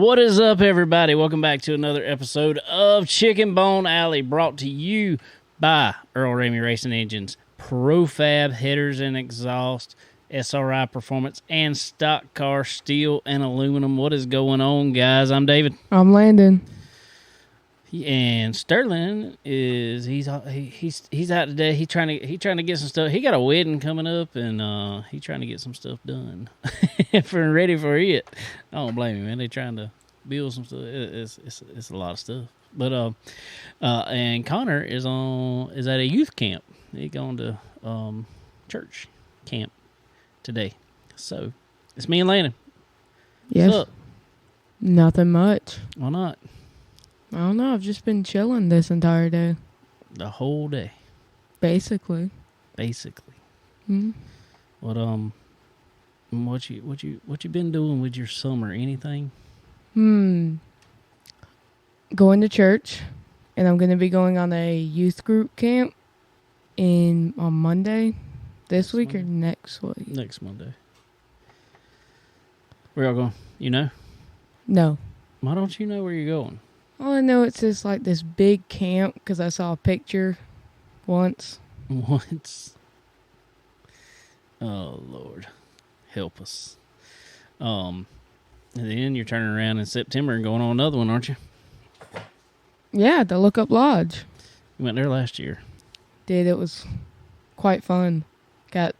What is up, everybody? Welcome back to another episode of Chicken Bone Alley, brought to you by Earl Ramey Racing Engines, Profab Headers and Exhaust, SRI Performance, and Stock Car Steel and Aluminum. What is going on, guys? I'm David. I'm Landon. And Sterling he's out today. He trying to get some stuff. He got a wedding coming up, and he trying to get some stuff done for ready for it. I don't blame him, man. They trying to build some stuff. It's a lot of stuff. But and Connor is at a youth camp. He going to church camp today. So it's me and Landon. Yes. What's up? Nothing much. Why not? I don't know. I've just been chilling this entire day. The whole day. Basically. Mm-hmm. What you been doing with your summer? Anything? Going to church, and I'm going to be going on a youth group camp on Monday. This week or next week? Next Monday. Where y'all going? You know? No. Why don't you know where you're going? All I know, it's just like this big camp because I saw a picture once. Oh, Lord. Help us. And then you're turning around in September and going on another one, aren't you? Yeah, the Look Up Lodge. You went there last year. It was quite fun. Got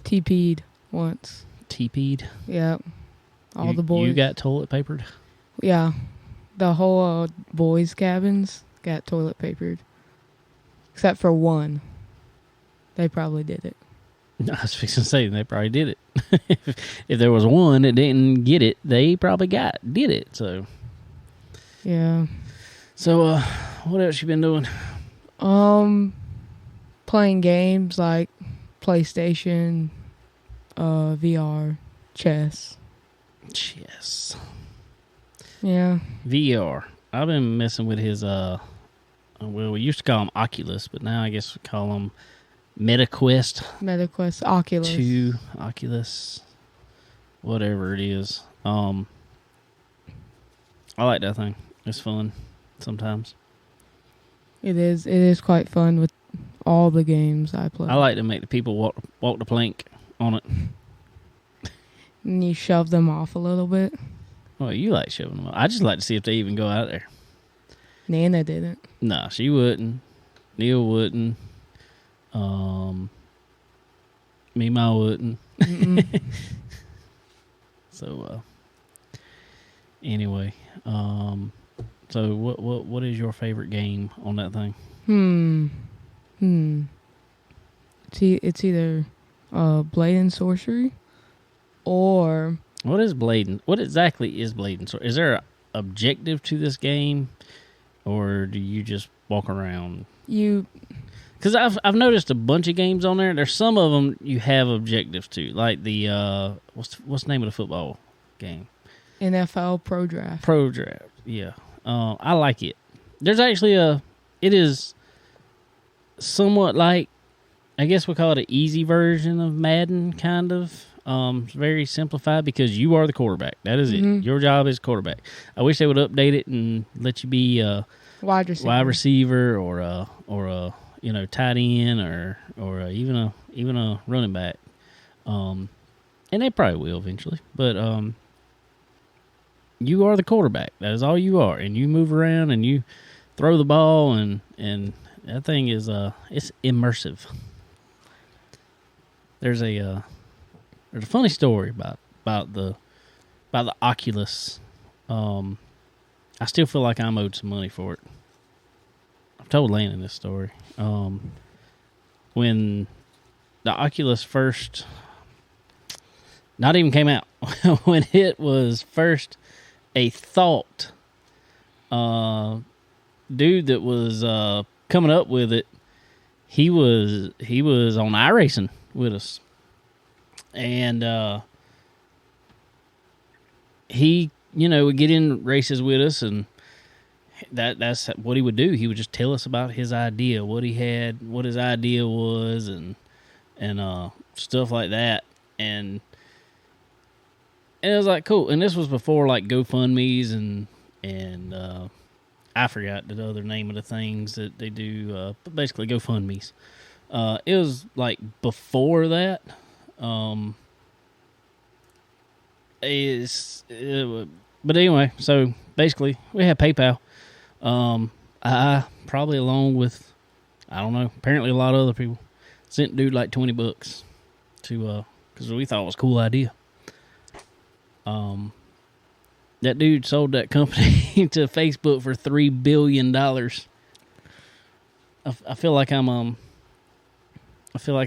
TP'd once. TP'd? Yeah. All the boys. You got toilet papered? Yeah. The whole boys' cabins got toilet papered. Except for one. They probably did it. I was fixing to say, they probably did it. If there was one that didn't get it, they probably did it. So, yeah. So, what else you been doing? Playing games like PlayStation, VR, chess. Chess. Yeah. VR. I've been messing with his, well, we used to call them Oculus, but now I guess we call them MetaQuest, Oculus. 2, Oculus, whatever it is. I like that thing. It's fun sometimes. It is quite fun with all the games I play. I like to make the people walk the plank on it. And you shove them off a little bit. Well, you like shoving them off. I just like to see if they even go out there. Nana didn't. Nah, she wouldn't. Neil wouldn't. Mima wouldn't. So, anyway, so what is your favorite game on that thing? It's either Blade and Sorcery or... What exactly is Blade and Sorcery? Is there an objective to this game, or do you just walk around? Because I've noticed a bunch of games on there. There's some of them you have objectives to, like the what's the name of the football game? NFL Pro Draft. Pro Draft, yeah. I like it. There's actually it is somewhat like, I guess we call it an easy version of Madden, kind of. It's very simplified because you are the quarterback. That is it. Your job is quarterback. I wish they would update it and let you be wide receiver or a tight end or even a running back. And they probably will eventually. But you are the quarterback. That is all you are, and you move around and you throw the ball and that thing is it's immersive. There's a funny story about the Oculus. I still feel like I'm owed some money for it. I've told Landon this story. When the Oculus first, not even came out, when it was first a thought, dude that was coming up with it, he was on iRacing with us. And he, would get in races with us, and that's what he would do. He would just tell us about his idea, what he had, what his idea was, and stuff like that. And it was like cool. And this was before like GoFundMe's and I forgot the other name of the things that they do, but basically GoFundMe's. It was like before that. But anyway, so basically we had PayPal. I probably along with, I don't know, apparently a lot of other people sent dude like $20 to, cause we thought it was a cool idea. That dude sold that company to Facebook for $3 billion. I feel like I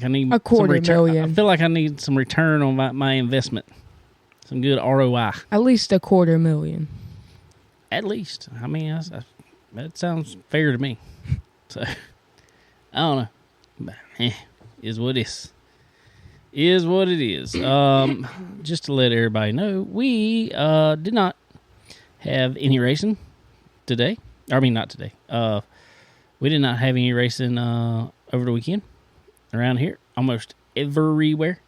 need a quarter million. I feel like I need some return on my investment. Some good ROI. At least $250,000. At least. I mean, that sounds fair to me. So, I don't know. But, is what it is. Is what it is. Just to let everybody know, we did not have any racing today. I mean, not today. We did not have any racing over the weekend around here. Almost everywhere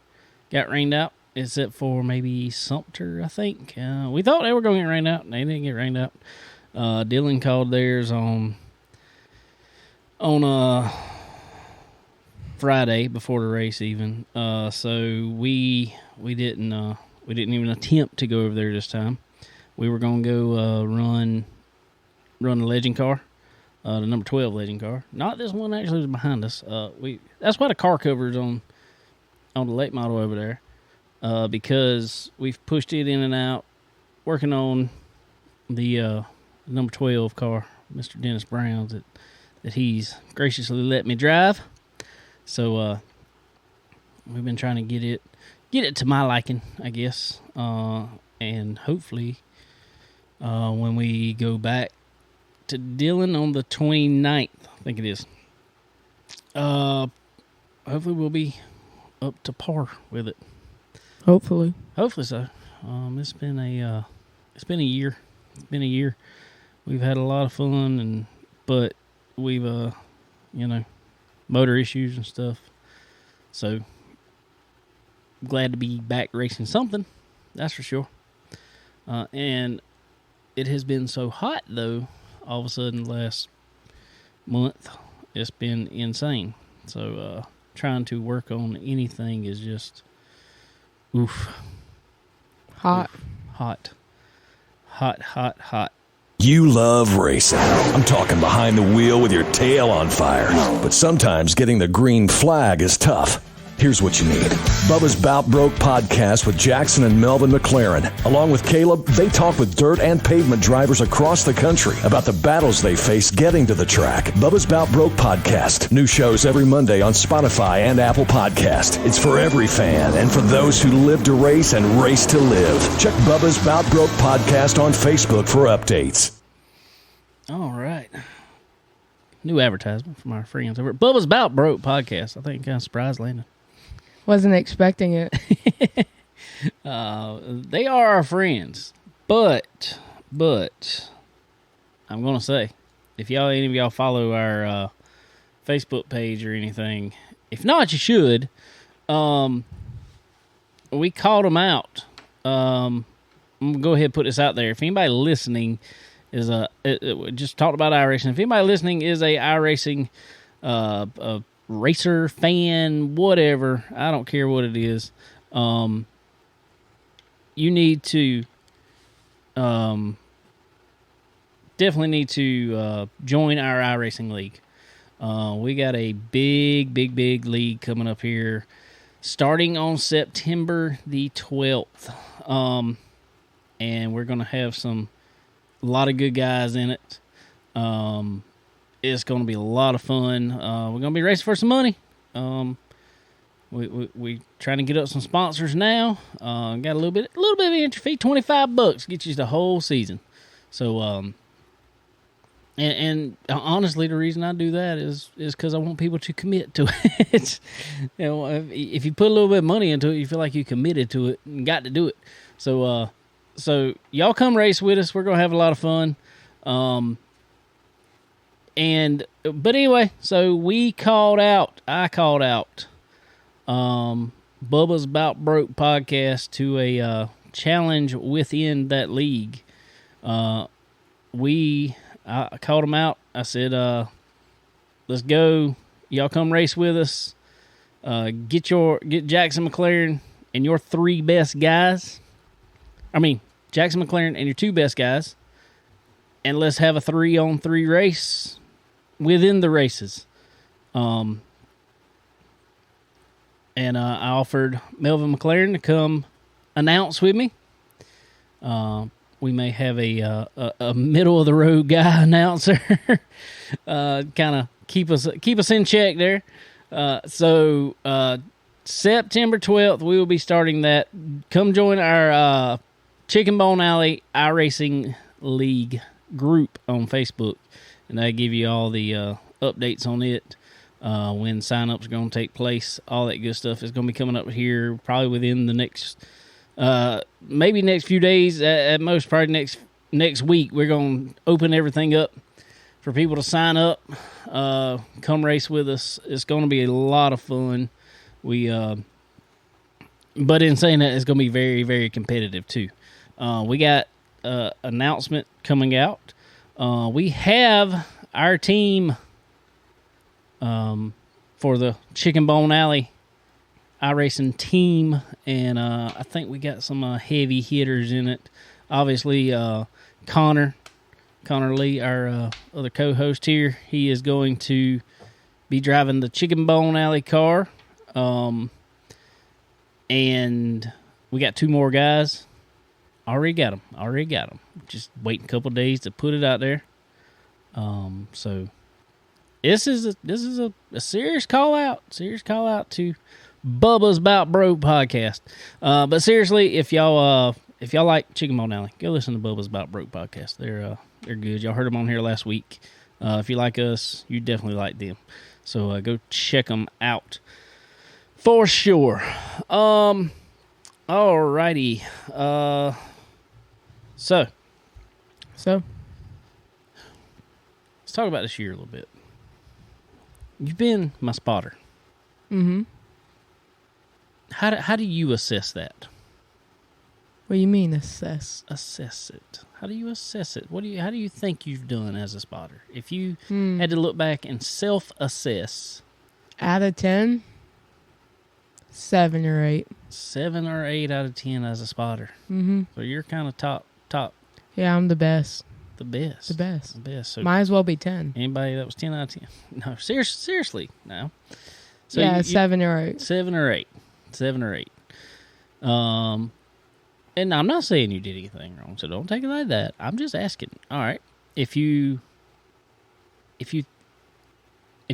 got rained out, except for maybe Sumter, I think. We thought they were going to get rained out, and they didn't get rained out. Dylan called theirs on Friday before the race even. So we didn't even attempt to go over there this time. We were going to go run the legend car, the number 12 legend car. Not this one actually was behind us. That's why the car cover is on the late model over there, because we've pushed it in and out, working on the number 12 car, Mr. Dennis Brown's, that he's graciously let me drive. So we've been trying to get it to my liking, I guess, and hopefully when we go back to Dillon on the 29th, I think it is, hopefully we'll be up to par with it. Hopefully So. It's been a year. It's been a year. We've had a lot of fun, but we've motor issues and stuff. So glad to be back racing something, that's for sure. And it has been so hot though. All of a sudden, last month, it's been insane. So trying to work on anything is just oof. Hot. You love racing. I'm talking behind the wheel with your tail on fire. But sometimes getting the green flag is tough. Here's what you need. Bubba's Bout Broke podcast with Jackson and Melvin McLaren. Along with Caleb, they talk with dirt and pavement drivers across the country about the battles they face getting to the track. Bubba's Bout Broke podcast. New shows every Monday on Spotify and Apple Podcast. It's for every fan and for those who live to race and race to live. Check Bubba's Bout Broke podcast on Facebook for updates. All right. New advertisement from our friends over at Bubba's Bout Broke podcast. I think kind of surprised Landon. Wasn't expecting it. They are our friends, but I'm gonna say, if any of y'all follow our Facebook page or anything, if not, you should. We called them out. I'm gonna go ahead and put this out there. If anybody listening is just talked about iRacing. If anybody listening is a iRacing racer, fan, whatever, I don't care what it is, you need to definitely need to join our iRacing league. We got a big league coming up here starting on September the 12th, and we're gonna have a lot of good guys in it. It's going to be a lot of fun. We're going to be racing for some money. We trying to get up some sponsors now. Got a little bit of entry fee, $25 gets you the whole season. So, and honestly, the reason I do that is because I want people to commit to it. If you put a little bit of money into it, you feel like you committed to it and got to do it. So y'all come race with us. We're going to have a lot of fun. But anyway, so I called out Bubba's Bout Broke podcast challenge within that league. I called them out. I said, let's go. Y'all come race with us. Get Jackson McLaren and your 3 best guys. I mean, Jackson McLaren and your 2 best guys. And let's have a 3-on-3 race within the races. And I offered Melvin McLaren to come announce with me. We may have a middle of the road guy announcer, kind of keep us in check there. So September 12th, we will be starting that. Come join our Chicken Bone Alley iRacing League group on Facebook, and I give you all the updates on it. When sign-ups are going to take place, all that good stuff is going to be coming up here probably within the next, maybe next few days, at most probably next week. We're going to open everything up for people to sign up, come race with us. It's going to be a lot of fun. But in saying that, it's going to be very, very competitive too. We got announcement coming out. We have our team for the Chicken Bone Alley iRacing team, and I think we got some heavy hitters in it. Obviously, Connor Lee, our other co-host here, he is going to be driving the Chicken Bone Alley car. And we got 2 more guys. Already got them. Just waiting a couple days to put it out there. So this is a serious call out to Bubba's About Broke podcast. But seriously, if y'all like Chicken Bone Alley, go listen to Bubba's About Broke podcast. They're good. Y'all heard them on here last week. If you like us, you definitely like them. So go check them out for sure. Alrighty. So let's talk about this year a little bit. You've been my spotter. Mm-hmm. How do you assess that? What do you mean assess? Assess it. How do you assess it? How do you think you've done as a spotter? If you had to look back and self-assess. Out of 10, 7 or 8. 7 or 8 out of 10 as a spotter. Mm-hmm. So you're kind of top. Yeah, I'm the best. The best. So might as well be 10. Anybody that was 10 out of 10? No, seriously, no. So yeah, 7 or 8. 7 or 8. 7 or 8. And I'm not saying you did anything wrong, so don't take it like that. I'm just asking. All right, if you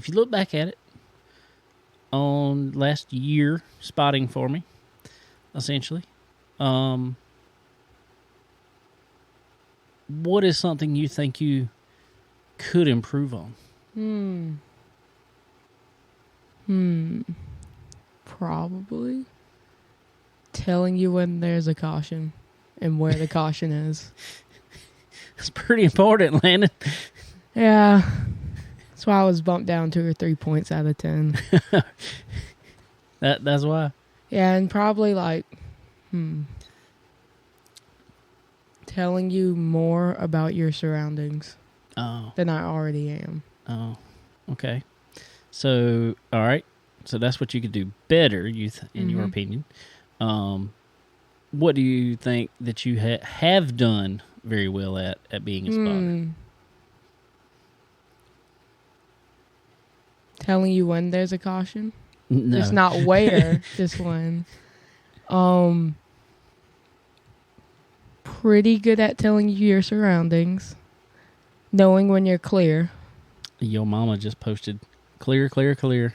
look back at it on last year spotting for me, essentially, what is something you think you could improve on? Probably telling you when there's a caution and where the caution is. It's pretty important, Landon. Yeah. That's why I was bumped down 2 or 3 points out of 10. That's why. Yeah, and probably like telling you more about your surroundings than I already am. Oh, okay. So, all right. So that's what you could do better, in your opinion. What do you think that you have done very well at being a spotter? Telling you when there's a caution? No. It's not where, just when. Pretty good at telling you your surroundings. Knowing when you're clear. Your mama just posted clear, clear, clear.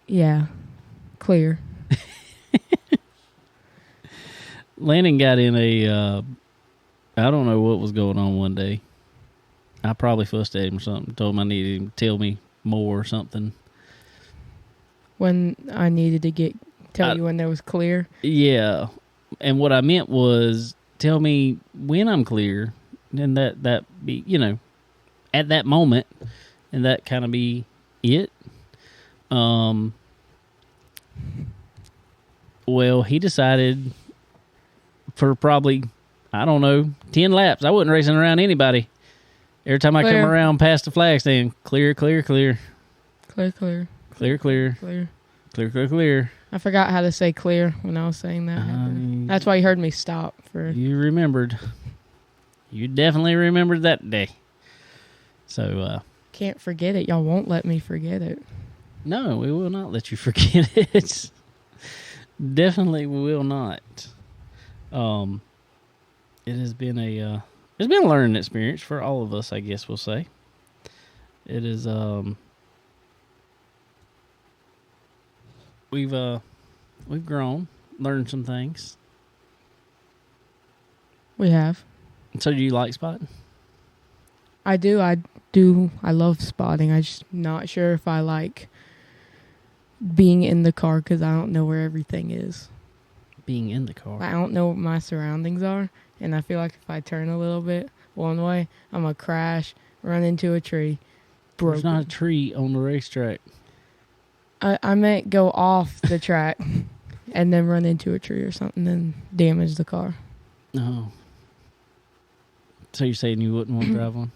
Yeah, clear. Landon got in I don't know what was going on one day. I probably fussed at him or something. Told him I needed him to tell me more or something. When I needed to tell you when there was clear? Yeah. And what I meant was tell me when I'm clear, and that be, at that moment, and that kind of be it. Well, he decided for probably, I don't know, 10 laps. I wasn't racing around anybody. Every time I Clear. come around past the flag stand, clear, clear, clear. Clear, clear. Clear, clear. Clear. Clear, clear, clear. I forgot how to say clear when I was saying that. That's why you heard me stop for. You remembered. You definitely remembered that day. So, Can't forget it. Y'all won't let me forget it. no, we will not let you forget it. Definitely will not. It has been it's been a learning experience for all of us, I guess we'll say. It is, we've grown, learned some things. We have. So do you like spotting? I do. I love spotting. I'm just not sure if I like being in the car because I don't know where everything is. Being in the car? I don't know what my surroundings are. And I feel like if I turn a little bit one way, I'm going to crash, run into a tree. Broken. There's not a tree on the racetrack. I meant go off the track and then run into a tree or something and damage the car. Oh. So you're saying you wouldn't want to drive one?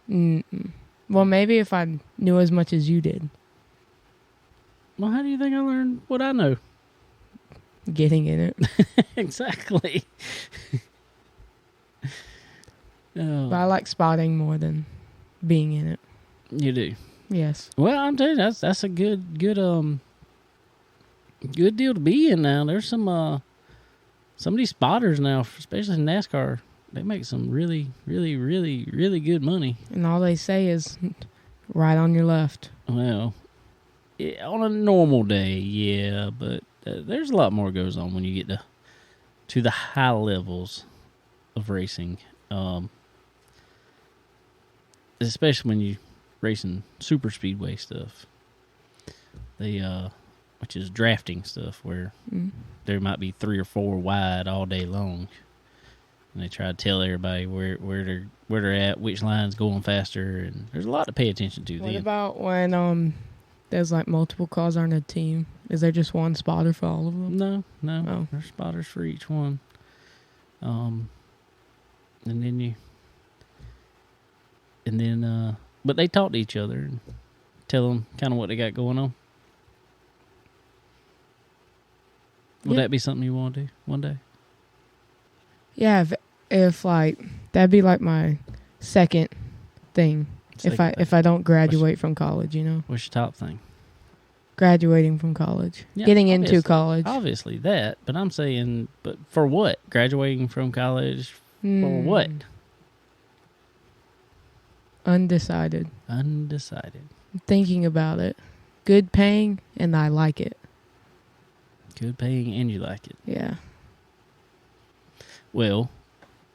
Mm-mm. Well, maybe if I knew as much as you did. Well, how do you think I learned what I know? Getting in it. Exactly. But I like spotting more than being in it. You do? Yes. Well, I'm telling you, that's a good deal to be in now. There's some of these spotters now, especially in NASCAR. They make some really, really, really, really good money. And all they say is right on your left. Well, on a normal day, yeah, but there's a lot more goes on when you get to the high levels of racing, especially when you racing super speedway stuff. Which is drafting stuff, where there might be 3 or 4 wide all day long. And they try to tell everybody where they're at, which line's going faster, and there's a lot to pay attention to. What about when there's like multiple cars on a team? Is there just one spotter for all of them? No. Oh. There's spotters for each one. And then but they talk to each other and tell them kind of what they got going on. Would that be something you want to do one day? Yeah, if like that'd be like my second thing. If I don't graduate from college, you know. What's your top thing? Graduating from college. Yeah, Getting into college. Obviously that, but I'm saying, but for what? Graduating from college for what? Undecided. I'm thinking about it. Good paying, and I like it. Good paying, and you like it. Yeah. Well,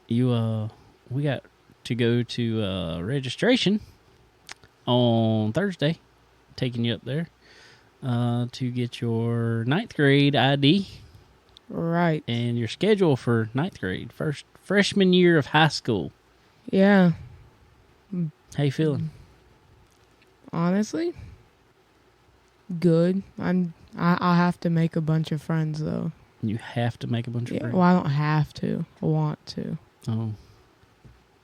we got to go to registration on Thursday, taking you up there to get your 9th grade ID. Right. And your schedule for 9th grade, first freshman year of high school. Yeah. How you feeling? Honestly, good. I'll have to make a bunch of friends though. You have to make a bunch of friends. Well, I don't have to. I want to. Oh,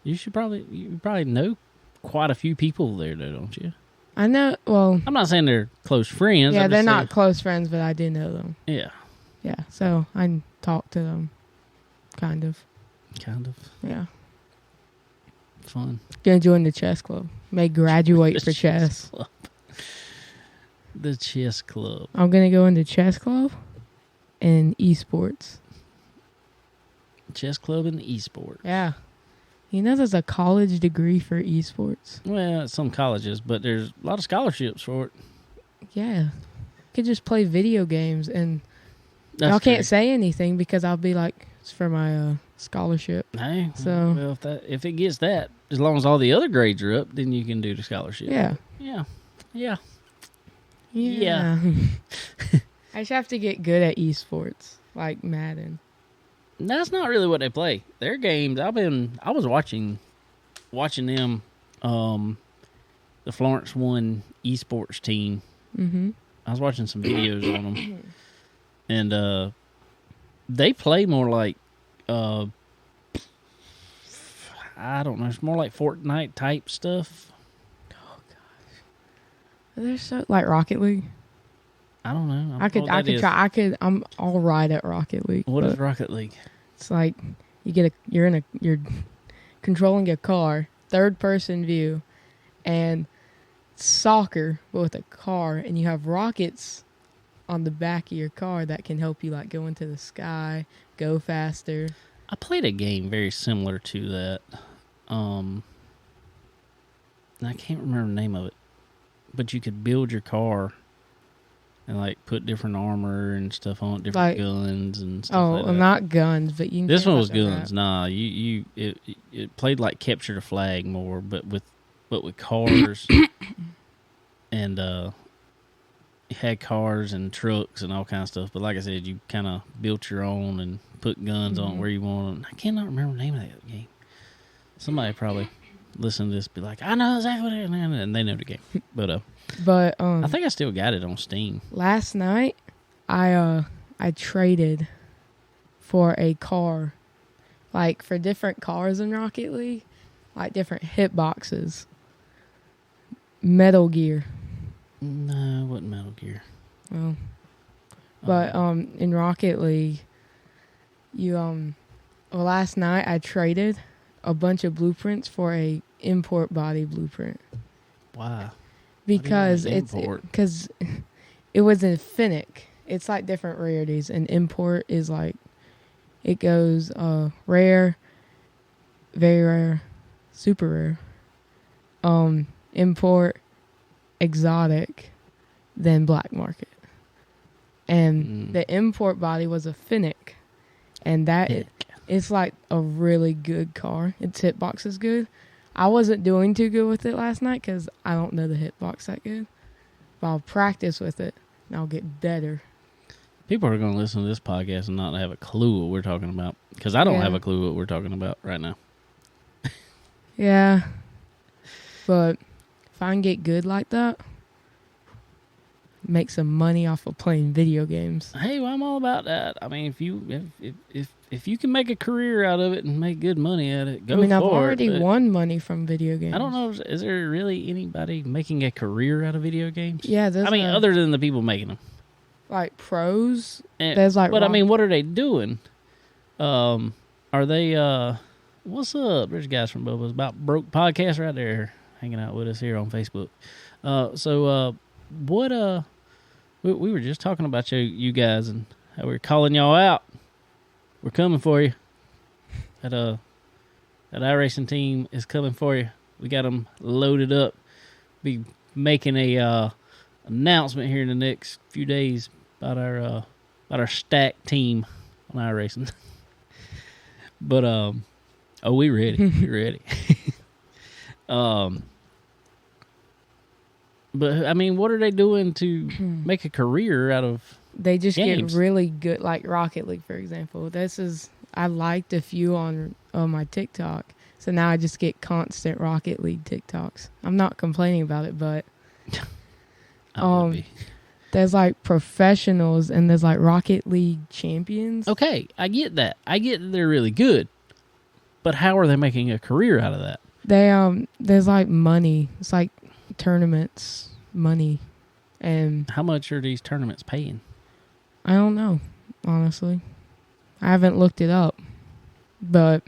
you probably know quite a few people there, though, don't you? I know. Well, I'm not saying they're close friends. Yeah, they're not saying, close friends, but I do know them. Yeah. Yeah. So I talk to them, kind of. Yeah. Fun. Gonna join the chess club. May graduate for chess. Club. The chess club. I'm gonna go into chess club and esports. Chess club and esports. Yeah. You know there's a college degree for esports? Well, some colleges, but there's a lot of scholarships for it. Yeah. Could just play video games and That's y'all can't true. say anything because I'll be like, it's for my scholarship. Hey, So well, if it gets that, as long as all the other grades are up, then you can do the scholarship. yeah. Yeah. I just have to get good at esports, like Madden. That's not really what they play. Their games. I was watching them. The Florence One esports team. Mm-hmm. I was watching some videos on them, and they play more like I don't know. It's more like Fortnite type stuff. Oh gosh, they're so like Rocket League. I don't know. I could try. I'm all right at Rocket League. What is Rocket League? It's like you're controlling a car, third person view, and soccer but with a car, and you have rockets on the back of your car that can help you like go into the sky, go faster. I played a game very similar to that. I can't remember the name of it, but you could build your car and like put different armor and stuff on it, different guns and stuff like that. Not guns, but you can. This one was guns. Nah, it played like capture the flag more, but with cars and you had cars and trucks and all kind of stuff. But like I said, you kind of built your own and put guns on where you want them. I cannot remember the name of that game. Somebody probably listen to this be like, I know exactly what it is, and they know the game. But I think I still got it on Steam. Last night, I traded for a car, like for different cars in Rocket League, like different hitboxes. Metal Gear. No, it wasn't Metal Gear. Oh. But in Rocket League, last night I traded a bunch of blueprints for a import body blueprint. Why? Because it was in Finnic. It's like different rarities, and import is like it goes rare, very rare, super rare, import, exotic, then black market. And the import body was a Finnic, and it's like a really good car. Its hitbox is good. I wasn't doing too good with it last night because I don't know the hitbox that good. But I'll practice with it, and I'll get better. People are going to listen to this podcast and not have a clue what we're talking about. Because I don't have a clue what we're talking about right now. Yeah. But if I can get good like that, make some money off of playing video games. Hey, well, I'm all about that. I mean, if you can make a career out of it and make good money at it, go for it. I've already won money from video games. I don't know. Is there really anybody making a career out of video games? Yeah, other than the people making them, like pros. There's like, but I mean, what are they doing? Are they? What's up? There's guys from Bubba's About Broke podcast right there, hanging out with us here on Facebook. We were just talking about you guys and how we were calling y'all out. We're coming for you. That iRacing team is coming for you. We got them loaded up. Be making a announcement here in the next few days about our stack team on iRacing. But we ready. We ready. But I mean, what are they doing to make a career out of? They just games? Get really good, like Rocket League, for example. I liked a few on my TikTok, so now I just get constant Rocket League TikToks. I'm not complaining about it, but there's like professionals and there's like Rocket League champions. Okay, I get that. I get that they're really good, but how are they making a career out of that? There's like money. It's like tournaments, money, and how much are these tournaments paying? I don't know, honestly. I haven't looked it up, but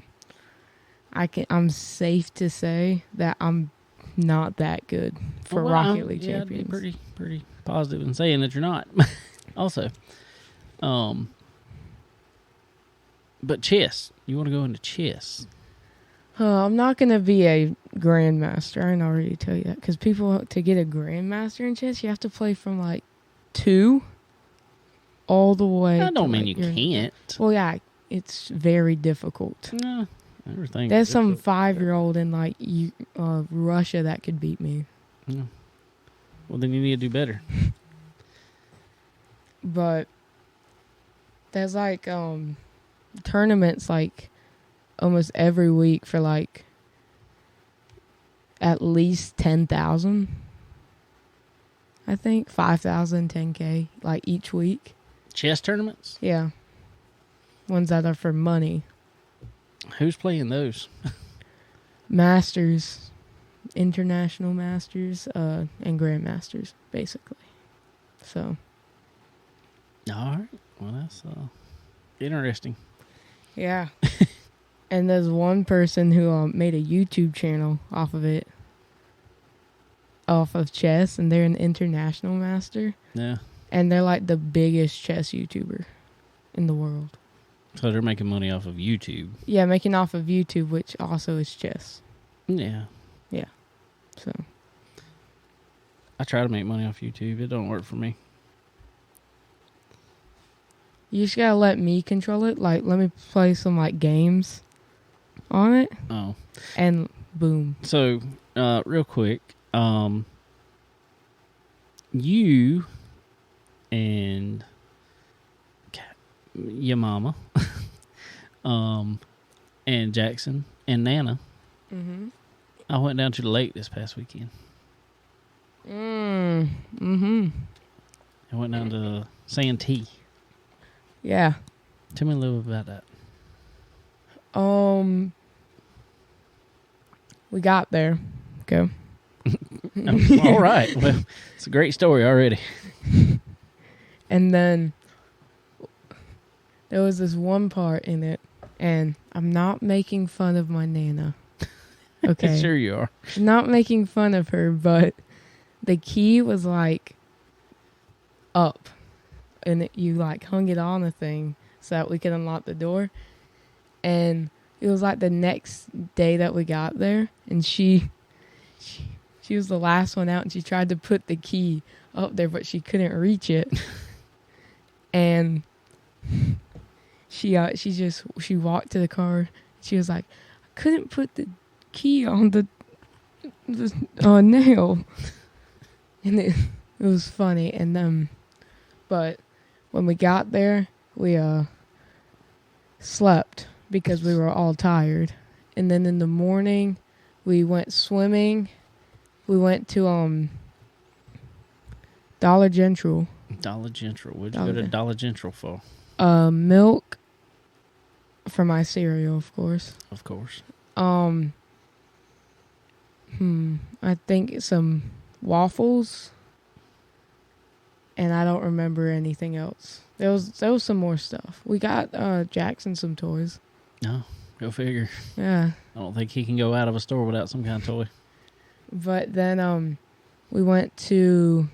I'm safe to say that I'm not that good for Rocket League champions. I'd be pretty positive in saying that you're not. Also, but chess. You want to go into chess? I'm not going to be a grandmaster. I can already tell you that. Because to get a grandmaster in chess, you have to play from like 2 all the way. I don't mean you can't. Well, yeah, it's very difficult. No, everything. There's some 5-year-old in like Russia that could beat me. Yeah. Well, then you need to do better. But there's like tournaments like almost every week for like at least 10,000. I think 5,000, 10K like each week. Chess tournaments? Yeah. Ones that are for money. Who's playing those? Masters, international masters, and grandmasters, basically. So. All right. Well, that's interesting. Yeah. And there's one person who made a YouTube channel off of it, off of chess, and they're an international master. Yeah. And they're like the biggest chess YouTuber in the world. So they're making money off of YouTube. Yeah, making off of YouTube, which also is chess. Yeah. Yeah. So. I try to make money off YouTube. It don't work for me. You just gotta let me control it. Like, let me play some like games on it. Oh. And boom. So, real quick, you and your mama, and Jackson and Nana. Mm-hmm. I went down to the lake this past weekend. Mm-hmm. I went down to Santee. Yeah. Tell me a little bit about that. We got there. Okay. All right. Well, it's a great story already. And then there was this one part in it, and I'm not making fun of my Nana. Okay. Sure you are. I'm not making fun of her, but the key was like up, and you like hung it on a thing so that we could unlock the door. And it was like the next day that we got there, and she was the last one out, and she tried to put the key up there, but she couldn't reach it. And she walked to the car. She was like, I couldn't put the key on the nail. And it was funny. And but when we got there, we slept because we were all tired. And then in the morning, we went swimming. We went to Dollar General. Dollar General. What'd you go to Dollar General for? Milk for my cereal, of course. Of course. I think some waffles, and I don't remember anything else. There was some more stuff. We got Jackson some toys. No, go figure. Yeah. I don't think he can go out of a store without some kind of toy. But then we went to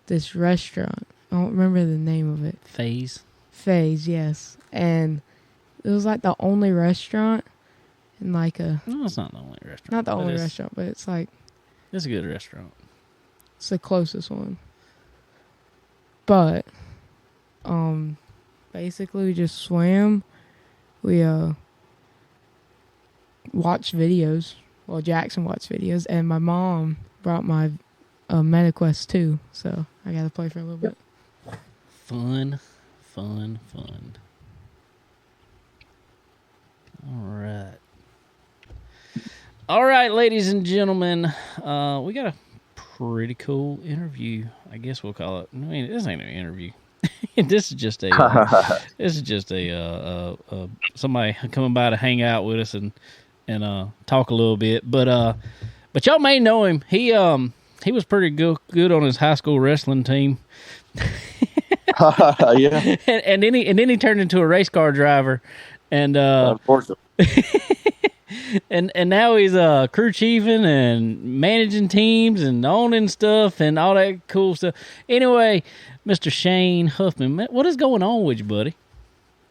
this restaurant. I don't remember the name of it. Phase, yes. And it was like the only restaurant in like a... No, it's not the only restaurant. Not the only restaurant, but it's like... It's a good restaurant. It's the closest one. But, basically we just swam. We, watched videos. Well, Jackson watched videos, and my mom brought my MetaQuest 2, so I got to play for a little bit. Fun. All right, ladies and gentlemen, we got a pretty cool interview. I guess we'll call it. I mean, this ain't an interview. This is just a somebody coming by to hang out with us and talk a little bit. But y'all may know him. He was pretty good on his high school wrestling team. Yeah. and then he turned into a race car driver, and unfortunately. and now he's crew chiefing and managing teams and owning stuff and all that cool stuff. Anyway, Mr. Shane Huffman, what is going on with you, buddy?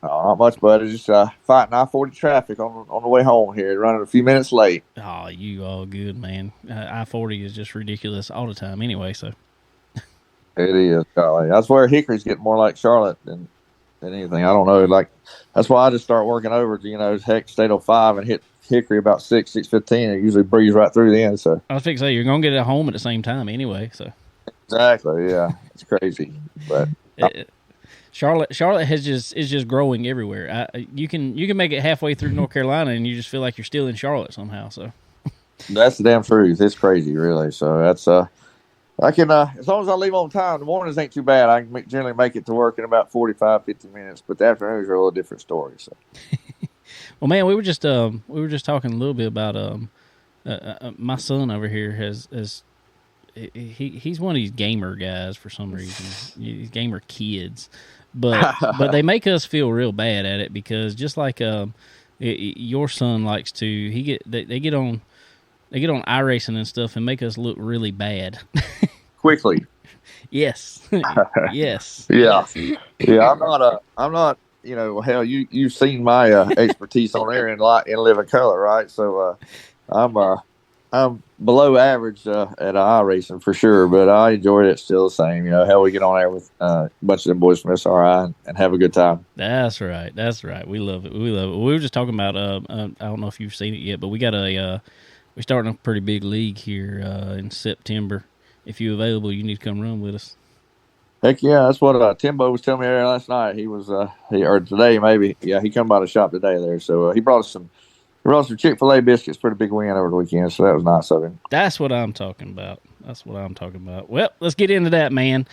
Not much, buddy. Just fighting I-40 traffic on the way home here, running a few minutes late. Oh, you all good, man. I-40 is just ridiculous all the time anyway, so. It is, Charlie. I swear Hickory's getting more like Charlotte than anything. I don't know. Like, that's why I just start working over to, heck, State 05 and hit Hickory about 6:15, and usually breeze right through the end. So I was fixing to say, you're going to get it home at the same time anyway, so. Exactly, yeah. It's crazy. But Charlotte is just growing everywhere. You can make it halfway through North Carolina and you just feel like you're still in Charlotte somehow. So that's the damn truth. It's crazy, really. So that's I can as long as I leave on time, the mornings ain't too bad. I can generally make it to work in about 45, 50 minutes. But the afternoons are a little different story. So Well, man, we were just talking a little bit about my son over here has he's one of these gamer guys for some reason. These gamer kids, but they make us feel real bad at it because just like your son likes to, they get on iRacing and stuff and make us look really bad quickly. Yes. Yes. Yeah. Yeah. I'm not. You know, hell, you've seen my expertise on there in living color, right? So I'm below average at iRacing for sure, but I enjoyed it still the same. You know, hell, we get on there with a bunch of them boys from SRI and have a good time. That's right. We love it. We were just talking about I don't know if you've seen it yet, but we got we're starting a pretty big league here in September. If you're available, you need to come run with us. Heck yeah, that's what Timbo was telling me there last night. He was or today maybe. Yeah, he come by the shop today there, so he brought us some Chick-fil-A biscuits for the big win over the weekend. So that was nice of him. That's what I'm talking about. Well, let's get into that, man.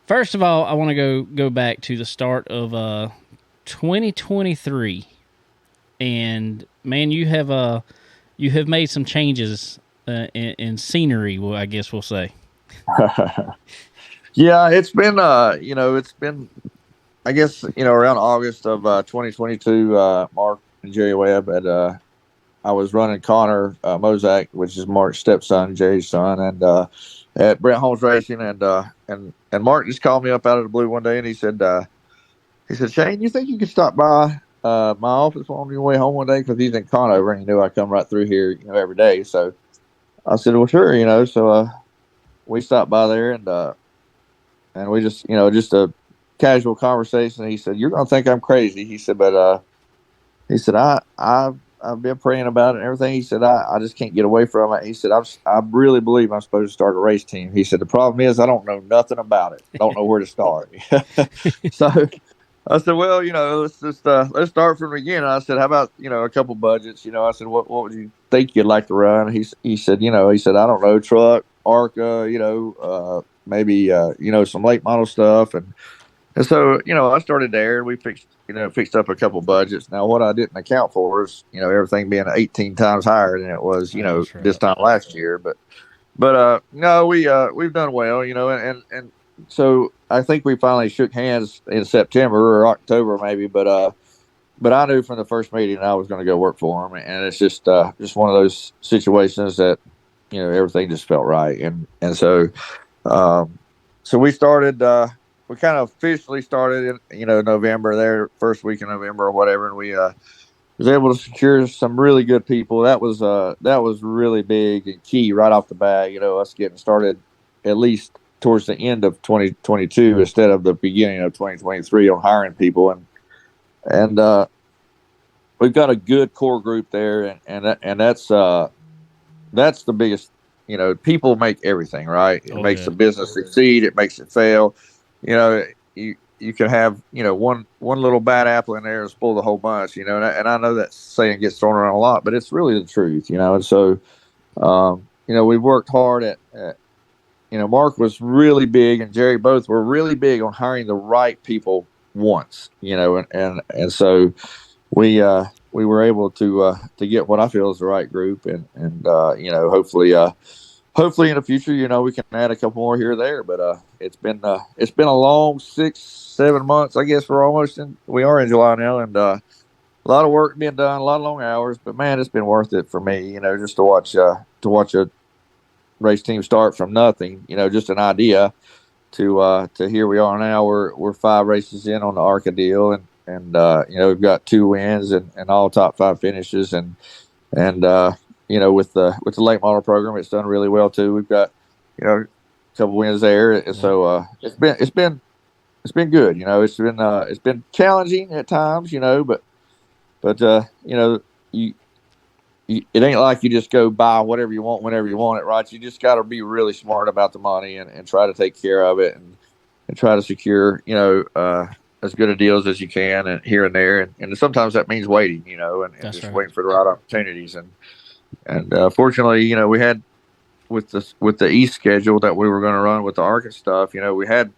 First of all, I want to go back to the start of 2023, and man, you have made some changes in scenery. Well, I guess we'll say. Yeah, it's been I guess, around August of 2022, Mark and Jerry Webb I was running Connor Mozak, which is Mark's stepson, Jerry's son, and at Brent Holmes Racing, and Mark just called me up out of the blue one day and he said, Shane, you think you could stop by my office on your way home one day? Because he's in Conover and he knew I come right through here, every day. So I said, well, sure, so we stopped by there and we just, just a casual conversation. He said, "You're going to think I'm crazy." He said, "But I've been praying about it and everything." He said, "I just can't get away from it." He said, "I really believe I'm supposed to start a race team." He said, "The problem is I don't know nothing about it. Don't know where to start." So I said, "Well, let's just let's start from the beginning." I said, "How about a couple budgets?" I said, "What would you think you'd like to run?" He said, "I don't know, truck, ARCA, maybe some late model stuff." And so, I started there and we fixed up a couple budgets. Now, what I didn't account for is, everything being 18 times higher than it was, right. this time last year. But no, we've done well, and so I think we finally shook hands in September or October maybe. But I knew from the first meeting I was going to go work for him. And it's just one of those situations that, everything just felt right. And so, so we started, we kind of officially started in, November there, first week in November or whatever. And we was able to secure some really good people. That was really big and key right off the bat, us getting started at least towards the end of 2022 instead of the beginning of 2023 on hiring people. And we've got a good core group there. And that's the biggest, people make everything, right? It makes the business succeed. It makes it fail. You can have, one little bad apple in there and spoil the whole bunch, and I know that saying gets thrown around a lot, but it's really the truth, and so, we've worked hard at Mark was really big and Jerry both were really big on hiring the right people once, and so we were able to get what I feel is the right group and hopefully in the future, we can add a couple more here or there, but it's been a long 6-7 months. I guess we are in July now, and a lot of work being done, a lot of long hours. But man, it's been worth it for me, just to watch a race team start from nothing, just an idea to here we are now. We're 5 races in on the ARCA deal, and we've got 2 wins and all top 5 finishes, and with the late model program, it's done really well too. We've got, a couple wins there. And so, it's been good. It's been challenging at times, but it ain't like you just go buy whatever you want, whenever you want it, right? You just got to be really smart about the money and try to take care of it and try to secure, as good a deals as you can and here and there. And sometimes that means waiting, and just right. Waiting for the right opportunities. And fortunately, we had with the East schedule that we were going to run with the ARCA stuff, we had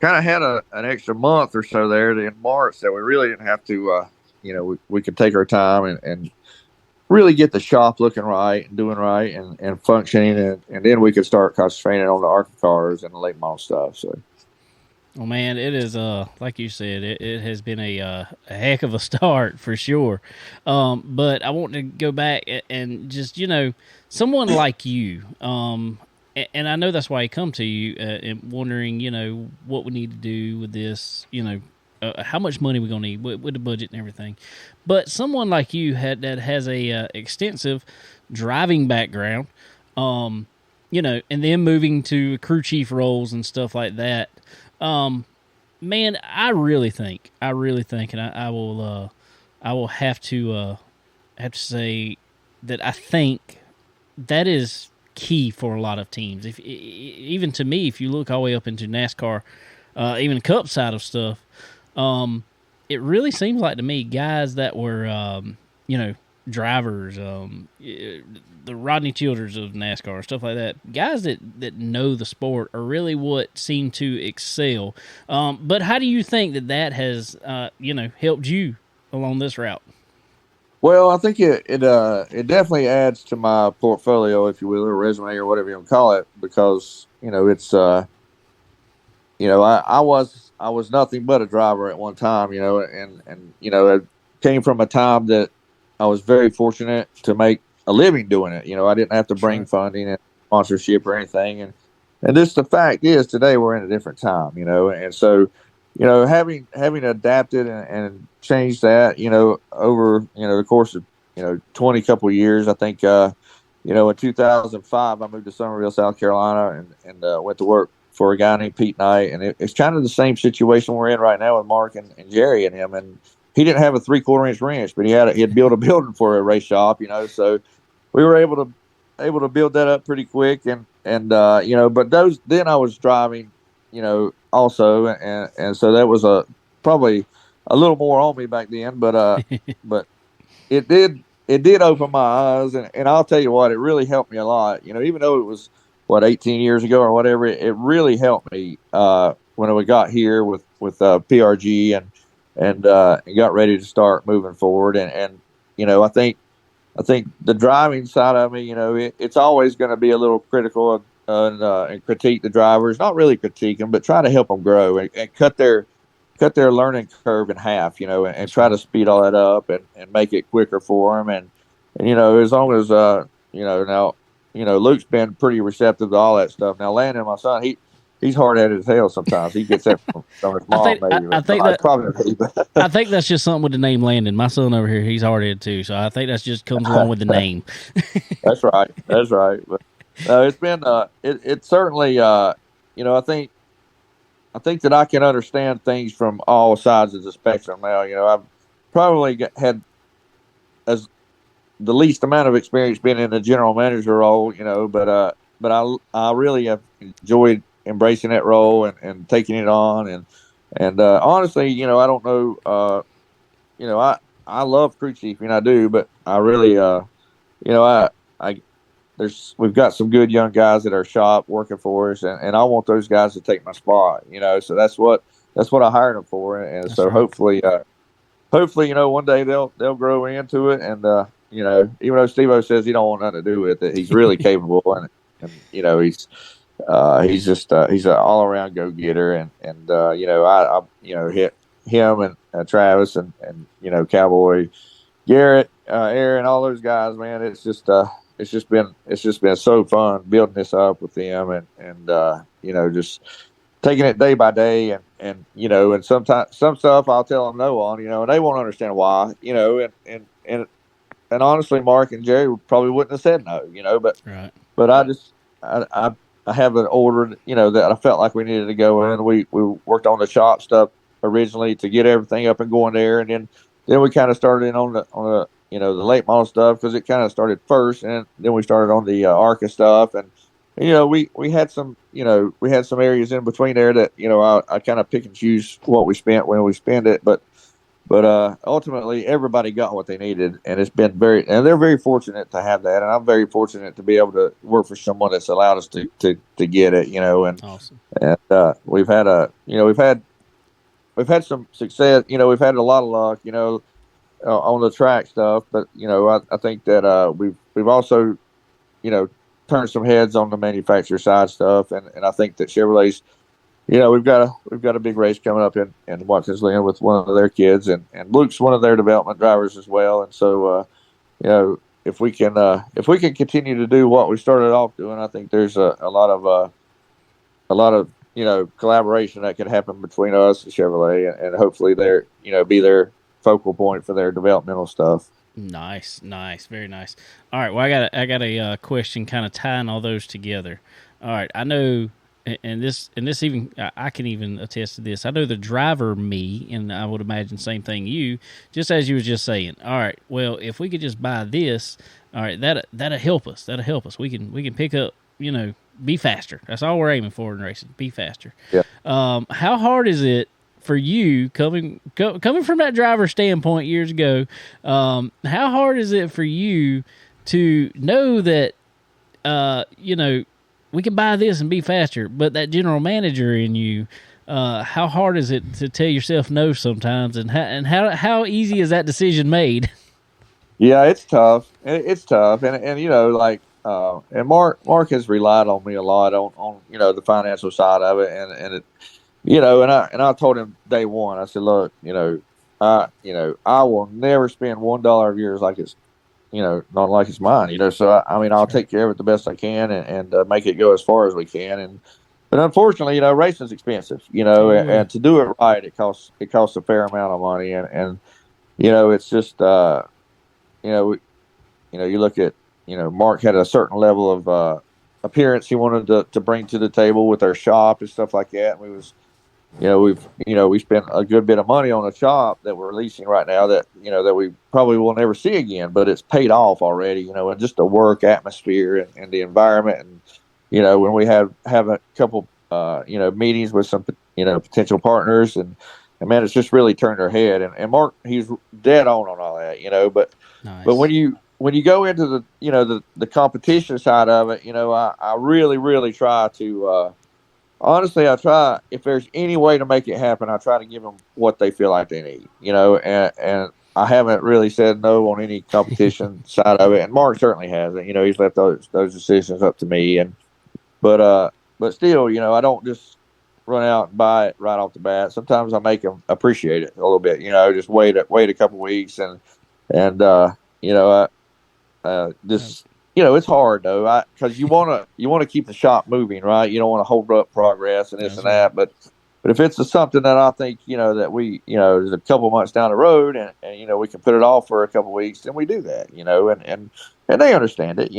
an extra month or so there in March that we really didn't have to we could take our time and really get the shop looking right and doing right and functioning, and then we could start concentrating on the ARCA cars and the late model stuff. So. Well, man, it is like you said, it has been a heck of a start for sure. But I want to go back and just someone like you, and I know that's why I come to you and wondering what we need to do with this, how much money we're gonna need with the budget and everything. But someone like you that has a extensive driving background, and then moving to crew chief roles and stuff like that. Man, I really think, and I will have to say that I think that is key for a lot of teams. Even to me, if you look all the way up into NASCAR, even the Cup side of stuff, it really seems like to me guys that were, drivers, the Rodney Childers of NASCAR, stuff like that. Guys that know the sport are really what seem to excel. But how do you think that has, helped you along this route? Well, I think it definitely adds to my portfolio, if you will, or resume, or whatever you want to call it, because it's I was nothing but a driver at one time, and it came from a time that I was very fortunate to make a living doing it. I didn't have to bring funding and sponsorship or anything. And just the fact is today we're in a different time, and so, having adapted and changed that, over, the course of, 20 couple of years, I think, in 2005, I moved to Summerville, South Carolina and went to work for a guy named Pete Knight. And it's kind of the same situation we're in right now with Mark and Jerry and him. And he didn't have a 3/4 inch wrench, but he had built a building for a race shop, so we were able to build that up pretty quick. And but then I was driving, also. And so that was probably a little more on me back then, but but it did open my eyes. And I'll tell you what, it really helped me a lot, even though it was 18 years ago or whatever, it really helped me, when we got here with PRG and got ready to start moving forward. And I think the driving side of me, it's always going to be a little critical and critique the drivers, not really critique them, but try to help them grow and cut their learning curve in half, and try to speed all that up and make it quicker for them. And as long as, now, Luke's been pretty receptive to all that stuff. Now, Landon, my son, he's hard-headed as hell sometimes. He gets that from his mom, I think that's just something with the name Landon. My son over here, he's hard-headed too, so I think that's just comes along with the name. That's right. But it's been it certainly I think that I can understand things from all sides of the spectrum now. I've probably had as the least amount of experience being in a general manager role, but I really have enjoyed embracing that role and taking it on. And honestly, I don't know, I love crew chief, I do, but I really, we've got some good young guys at our shop working for us, and I want those guys to take my spot, so that's what I hired them for. And that's so right. Hopefully, one day they'll grow into it. And, even though Steve-O says he don't want nothing to do with it, he's really capable. And he's just, he's an all around go getter. And I hit him and Travis and Cowboy, Garrett, Aaron, all those guys, man. It's just been so fun building this up with them and just taking it day by day. And sometimes some stuff I'll tell them no on, and they won't understand why, and honestly, Mark and Jerry probably wouldn't have said no, but, right. But I have an order, that I felt like we needed to go in. We worked on the shop stuff originally to get everything up and going there. And then we kind of started in on the the late model stuff, because it kind of started first, and then we started on the ARCA stuff. And we had some areas in between there that I kind of pick and choose what we spent when we spend it, but ultimately everybody got what they needed, and they're very fortunate to have that, and I'm very fortunate to be able to work for someone that's allowed us to get it, and awesome. And we've had some success, we've had a lot of luck, on the track stuff, but I think that we've also turned some heads on the manufacturer side stuff, and I think that Chevrolet's we've got a big race coming up in Watkins Glen with one of their kids, and Luke's one of their development drivers as well, and so if we can continue to do what we started off doing, I think there's a lot of collaboration that can happen between us and Chevrolet, and hopefully they're be their focal point for their developmental stuff. Nice, very nice. All right, well, I got a question kind of tying all those together. All right, I know, and this even I can even attest to this. I know the driver me, and I would imagine same thing you, just as you was just saying. All right, well, if we could just buy this, all right, that'll help us. That'll help us. We can pick up, be faster. That's all we're aiming for in racing. Be faster. Yeah. How hard is it for you coming from that driver standpoint years ago? How hard is it for you to know that we can buy this and be faster, but that general manager in you, how hard is it to tell yourself no sometimes, and how easy is that decision made? Yeah, it's tough. It's tough, and and Mark has relied on me a lot on the financial side of it, and it. And I told him day one, I said, look, I will never spend $1 of yours like it's, not like it's mine, so I'll take care of it the best I can and make it go as far as we can. But unfortunately, racing's expensive, and to do it right, it costs a fair amount of money. And it's just, you look at, Mark had a certain level of, appearance he wanted to bring to the table with our shop and stuff like that. And we spent a good bit of money on a shop that we're leasing right now that we probably will never see again, but it's paid off already, and just the work atmosphere and the environment. And, when we have a couple, meetings with some, potential partners and man, it's just really turned our head. And Mark, he's dead on all that, but, Nice. But when you go into the competition side of it, I really, really try to, honestly, I try, if there's any way to make it happen, I try to give them what they feel like they need, and I haven't really said no on any competition side of it. And Mark certainly hasn't, he's left those decisions up to me. But still, I don't just run out and buy it right off the bat. Sometimes I make them appreciate it a little bit, just wait a couple weeks and it's hard though, because you want to keep the shop moving, right? You don't want to hold up progress and this and that. But if it's something that I think that we is a couple months down the road and we can put it off for a couple weeks, then we do that, and they understand it.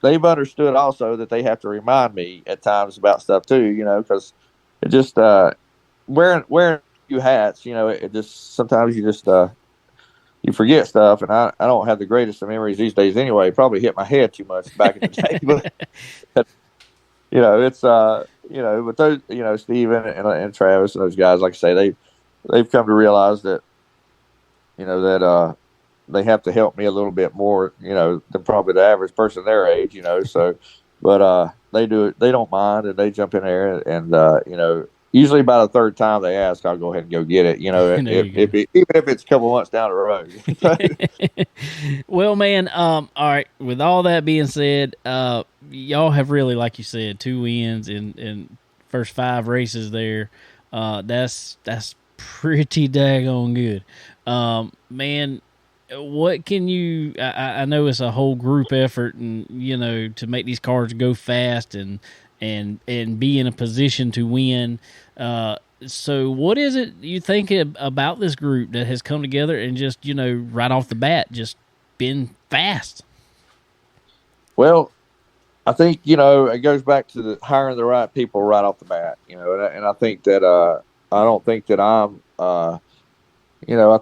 They've understood also that they have to remind me at times about stuff too, because it just wearing a few hats, it just sometimes you just you forget stuff, and I don't have the greatest of memories these days anyway. Probably hit my head too much back in the day, but it's but those Steven and Travis and those guys, like I say, they've come to realize that that they have to help me a little bit more than probably the average person their age, so but they do it, they don't mind, and they jump in there and usually about the third time they ask, I'll go ahead and go get it, even if it's a couple months down the road. Well, man, all right, with all that being said, y'all have really, like you said, 2 wins in first 5 races there. That's pretty daggone good. Man, what can you, I know it's a whole group effort and, to make these cars go fast and be in a position to win. So what is it you think about this group that has come together and just, right off the bat, just been fast? Well, I think, it goes back to the hiring the right people right off the bat, and I think that, I don't think that I'm, I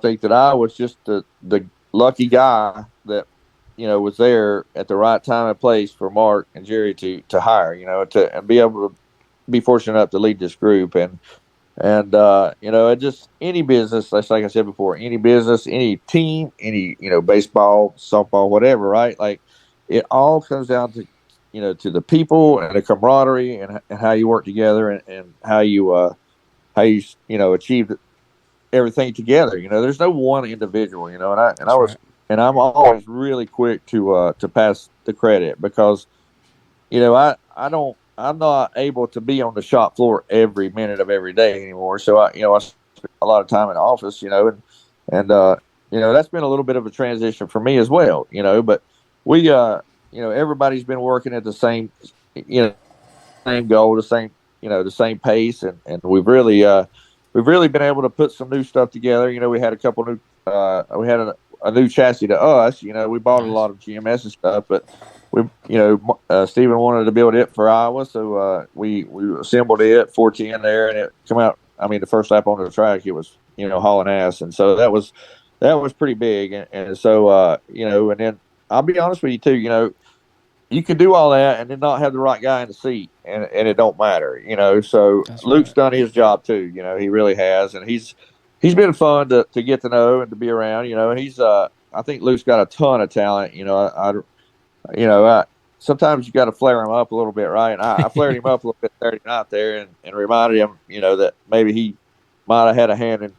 think that I was just the lucky guy that, was there at the right time and place for Mark and Jerry to hire, and be able to be fortunate enough to lead this group. And just any business, like I said before, any business, any team, any, baseball, softball, whatever, right? Like it all comes down to, to the people and the camaraderie and how you work together and how you achieve everything together. There's no one individual. Right. I'm always really quick to pass the credit because I'm not able to be on the shop floor every minute of every day anymore. So I spend a lot of time in the office, and that's been a little bit of a transition for me as well, but we, everybody's been working at the same goal, the same pace. And we've really been able to put some new stuff together. We had a couple new, we had a new chassis to us, we bought a Nice. lot of GMS and stuff, but Stephen wanted to build it for Iowa, so we assembled it 410 there, and it come out. I mean, the first lap onto the track, it was hauling ass, and so that was pretty big, and so and then I'll be honest with you too. You can do all that and then not have the right guy in the seat, and it don't matter. So That's Luke's right. done his job too. He really has, and he's been fun to get to know and to be around. And he's I think Luke's got a ton of talent. Sometimes you got to flare him up a little bit, right? And I flared him up a little bit Saturday night there, and reminded him, that maybe he might have had a hand in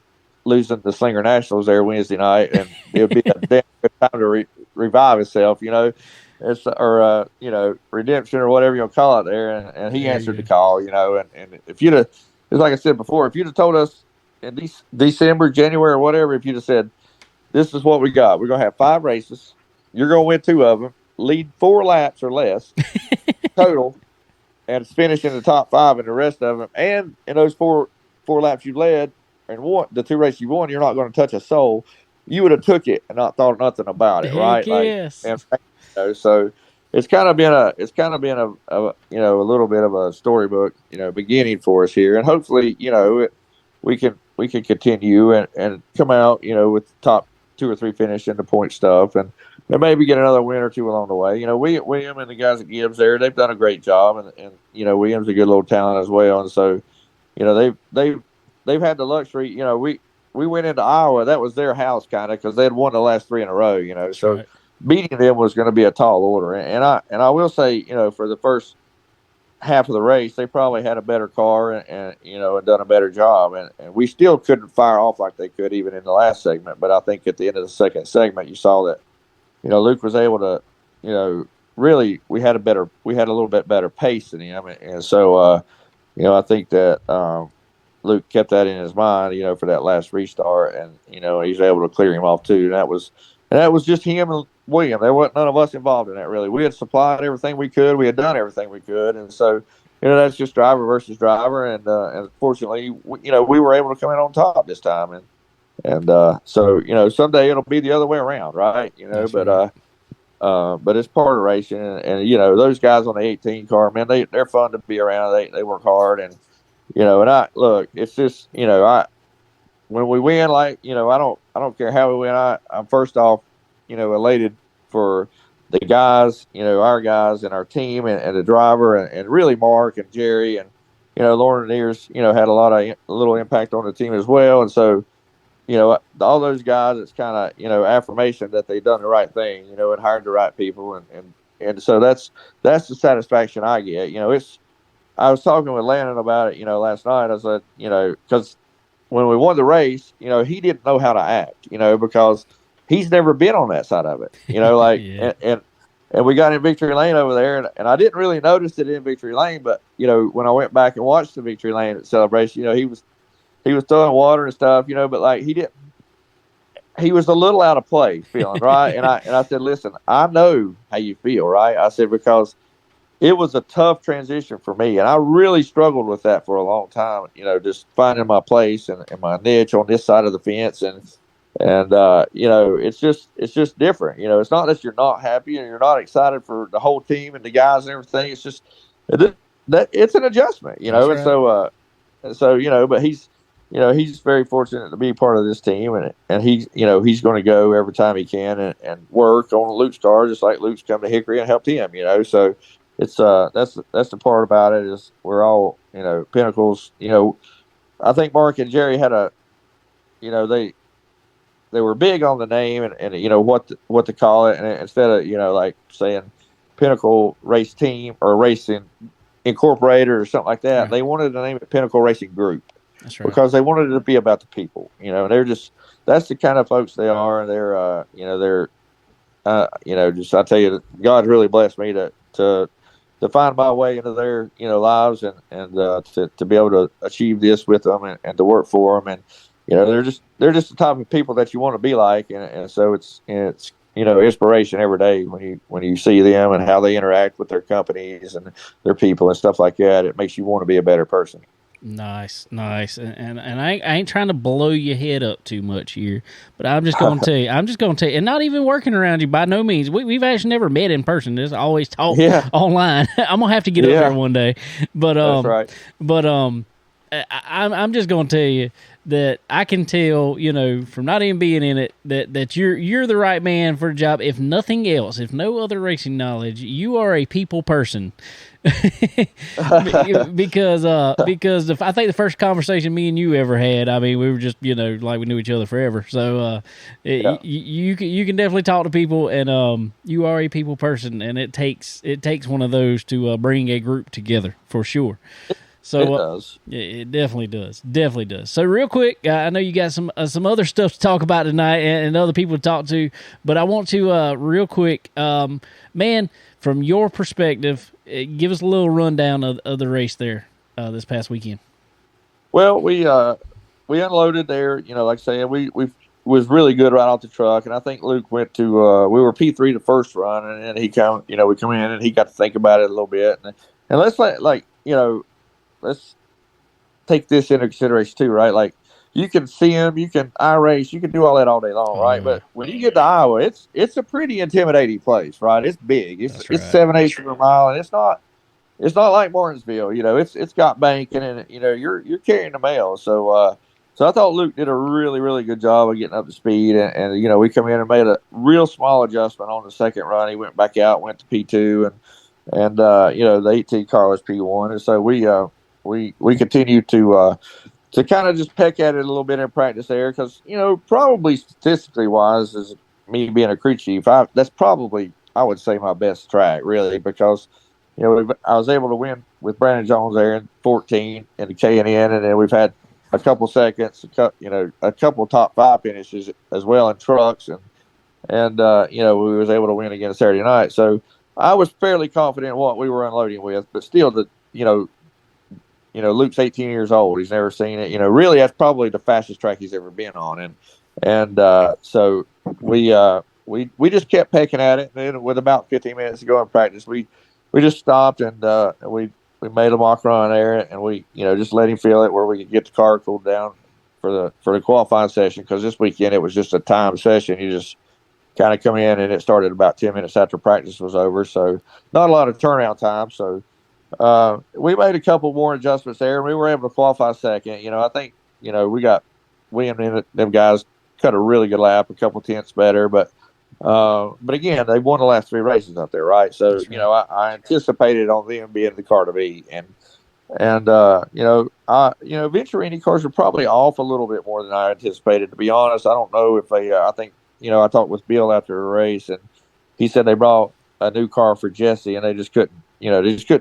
losing the Slinger Nationals there Wednesday night, and it would be a damn good time to revive himself, or redemption or whatever you call it there. And he answered the call, and if you'd have, just like I said before, if you'd have told us in December, January, or whatever, if you'd have said, this is what we got, we're gonna have 5 races, you're gonna win 2 of them, lead 4 laps or less total, and finish in the top 5 in the rest of them. And in those four laps you led and won the 2 races you won, you're not going to touch a soul. You would have took it and not thought nothing about it, Heck right? yes. So it's kind of been a little bit of a storybook, beginning for us here, and hopefully, we can continue and come out, with the top 2 or 3 finish in the point stuff, and maybe get another win or 2 along the way. William and the guys at Gibbs there, they've done a great job, and William's a good little talent as well. And so, they've had the luxury. We went into Iowa, that was their house kind of, because they had won the last 3 in a row. That's So right. beating them was going to be a tall order. And I will say, for the first half of the race, they probably had a better car and done a better job. And we still couldn't fire off like they could even in the last segment. But I think at the end of the second segment, you saw that, Luke was able to, really, we had a little bit better pace than him. And so, I think that Luke kept that in his mind, for that last restart, and, he's able to clear him off too. And that was just him and William. There wasn't none of us involved in that really. We had supplied everything we could. We had done everything we could. And so, that's just driver versus driver. And fortunately, we were able to come in on top this time. And so, someday it'll be the other way around, right? That's right. But it's part of racing, and those guys on the 18 car, man, they're fun to be around. They work hard, and and I look, it's just when we win, I don't care how we win. I'm first off, elated for the guys, our guys and our team, and the driver, and really Mark and Jerry, and Lauren and Ears, had a little impact on the team as well, and so. All those guys, it's kind of, affirmation that they've done the right thing, and hired the right people. And so that's the satisfaction I get. I was talking with Landon about it, last night. I said, because when we won the race, he didn't know how to act, because he's never been on that side of it, Yeah. and we got in victory lane over there. And I didn't really notice it in victory lane, but, when I went back and watched the victory lane celebration, he was throwing water and stuff, but he was a little out of place feeling, right? And I said, listen, I know how you feel, right? I said, because it was a tough transition for me. And I really struggled with that for a long time, just finding my place and my niche on this side of the fence. And it's just different. It's not that you're not happy and you're not excited for the whole team and the guys and everything. It's just that it's an adjustment, That's and right. so, but he's very fortunate to be part of this team, and he's going to go every time he can and work on Luke's car, just like Luke's come to Hickory and helped him, so it's that's the part about it, is we're all, Pinnacles, I think Mark and Jerry had they were big on the name and what to call it, and instead of, like saying Pinnacle Race Team or Racing Incorporated or something like that, Right. they wanted to name it Pinnacle Racing Group. That's right. Because they wanted it to be about the people. That's the kind of folks they are. Just I tell you, God's really blessed me to find my way into their lives and to be able to achieve this with them and to work for them. And they're just the type of people that you want to be like, and so it's inspiration every day when you see them and how they interact with their companies and their people and stuff like that. It makes you want to be a better person. Nice. And I ain't trying to blow your head up too much here, but I'm just going to tell you, and not even working around you by no means. We've actually never met in person. Just always talk online. I'm going to have to get up there one day. But, that's right. But, I'm just going to tell you that I can tell, from not even being in it, that you're the right man for the job. If nothing else, if no other racing knowledge, you are a people person. because I think the first conversation me and you ever had, I mean, we were just like we knew each other forever. So you can definitely talk to people, and you are a people person, and it takes one of those to bring a group together for sure. So it does. It definitely does. So real quick, I know you got some other stuff to talk about tonight and other people to talk to, but I want to real quick, man, from your perspective, give us a little rundown of the race there this past weekend. Well, we unloaded there. Like I said, we was really good right off the truck, and I think Luke went to we were P3 the first run, and then we come in and he got to think about it a little bit, and let's let's take this into consideration too, right? Like, you can see him, you can iRace, you can do all that all day long, right? But when you get to Iowa, it's a pretty intimidating place, right? It's big. It's 7/8 of a mile, and it's not like Martinsville. It's got banking, and you're carrying the mail. So I thought Luke did a really, really good job of getting up to speed, and we come in and made a real small adjustment on the second run. He went back out, went to P2, and the 18 car was P1, and so we continue to kind of just peck at it a little bit in practice there, because probably statistically wise, as me being a crew chief, that's probably, I would say, my best track, really, because I was able to win with Brandon Jones there in 14 in the K&N, and then we've had a couple seconds, a couple top 5 finishes as well in trucks, and we was able to win again Saturday night. So I was fairly confident in what we were unloading with, but still, Luke's 18 years old. He's never seen it. Really, that's probably the fastest track he's ever been on. And so we just kept pecking at it. And then with about 15 minutes to go in practice, we just stopped and we made a mock run there, and we just let him feel it where we could get the car cooled down for the qualifying session, because this weekend it was just a time session. You just kind of come in, and it started about 10 minutes after practice was over, so not a lot of turnaround time. So we made a couple more adjustments there, and we were able to qualify second. I think we got William and them guys cut a really good lap, a couple tenths better, but again, they won the last 3 races out there, right? So I anticipated on them being the car to beat, and Venturini cars are probably off a little bit more than I anticipated, to be honest. I don't know if I think I talked with Bill after the race, and he said they brought a new car for Jesse, and they just couldn't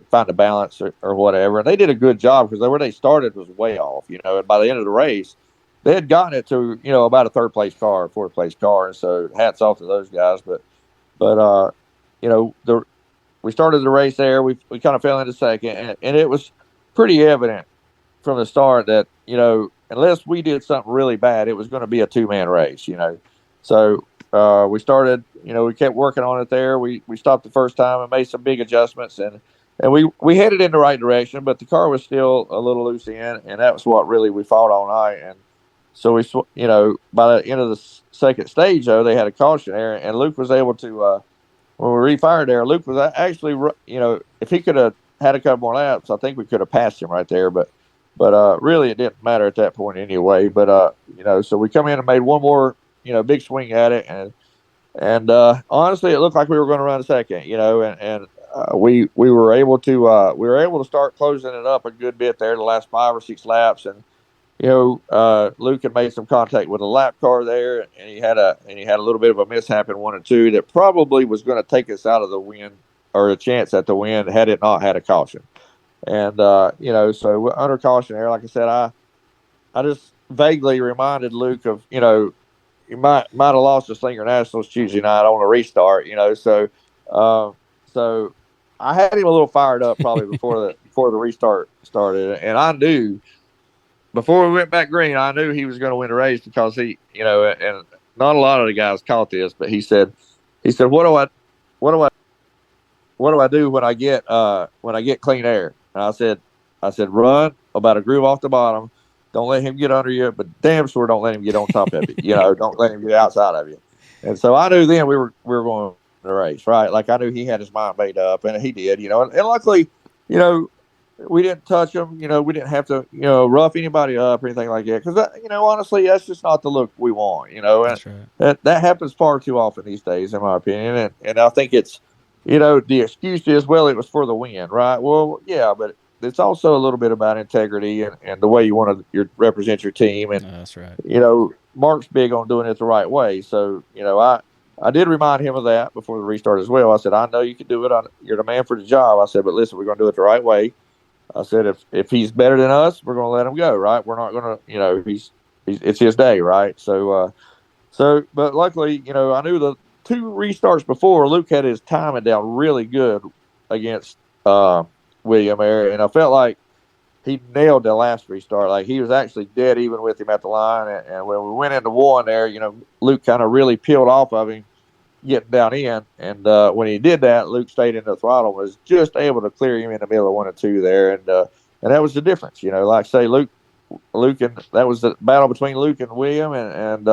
find a balance or whatever. And they did a good job, because where they started was way off, and by the end of the race, they had gotten it to, about a 3rd place car, 4th place car. And so hats off to those guys. But we started the race there. We kind of fell into second, and it was pretty evident from the start that, unless we did something really bad, it was going to be a 2-man race, So we started, we kept working on it there. We stopped the first time and made some big adjustments, and we headed in the right direction, but the car was still a little loose in, and that was what really we fought all night. And so by the end of the second stage, though, they had a caution there, and Luke was able to, when we refired there, Luke was actually, if he could have had a couple more laps, I think we could have passed him right there, but really it didn't matter at that point anyway. But so we come in and made one more big swing at it, and honestly, it looked like we were going to run a second, and we were able to start closing it up a good bit there, the last 5 or 6 laps, and Luke had made some contact with a lap car there, and he had a little bit of a mishap in 1 and 2 that probably was going to take us out of the win, or a chance at the win, had it not had a caution. And so under caution there, like I said, I just vaguely reminded Luke of, he might have lost the Slinger Nationals Tuesday night on a restart, so I had him a little fired up probably before the restart started, and I knew before we went back green, I knew he was going to win the race because and not a lot of the guys caught this, but he said, what do I, what do I do when I get clean air? And I said, run about a groove off the bottom. Don't let him get under you, but damn sure don't let him get on top of you. Don't let him get outside of you. And so I knew then we were going to the race, right? Like I knew he had his mind made up, and he did. And luckily, we didn't touch him. We didn't have to, rough anybody up or anything like that. Because, honestly, that's just not the look we want. That's and right. that happens far too often these days, in my opinion. And I think it's, the excuse is, well, it was for the win, right? Well, yeah, but it's also a little bit about integrity and the way you want to represent your team. And, That's right. Mark's big on doing it the right way. So, I did remind him of that before the restart as well. I said, I know you can do it. You're the man for the job. I said, but listen, we're going to do it the right way. I said, if he's better than us, we're going to let him go, right? We're not going to, it's his day, right? So, but luckily, I knew the 2 restarts before, Luke had his timing down really good against William there, and I felt like he nailed the last restart. Like he was actually dead even with him at the line, and when we went into one there, Luke kind of really peeled off of him, getting down in, and when he did that, Luke stayed in the throttle, was just able to clear him in the middle of 1 and 2 there, and that was the difference. Like I say, Luke, and that was the battle between Luke and William, and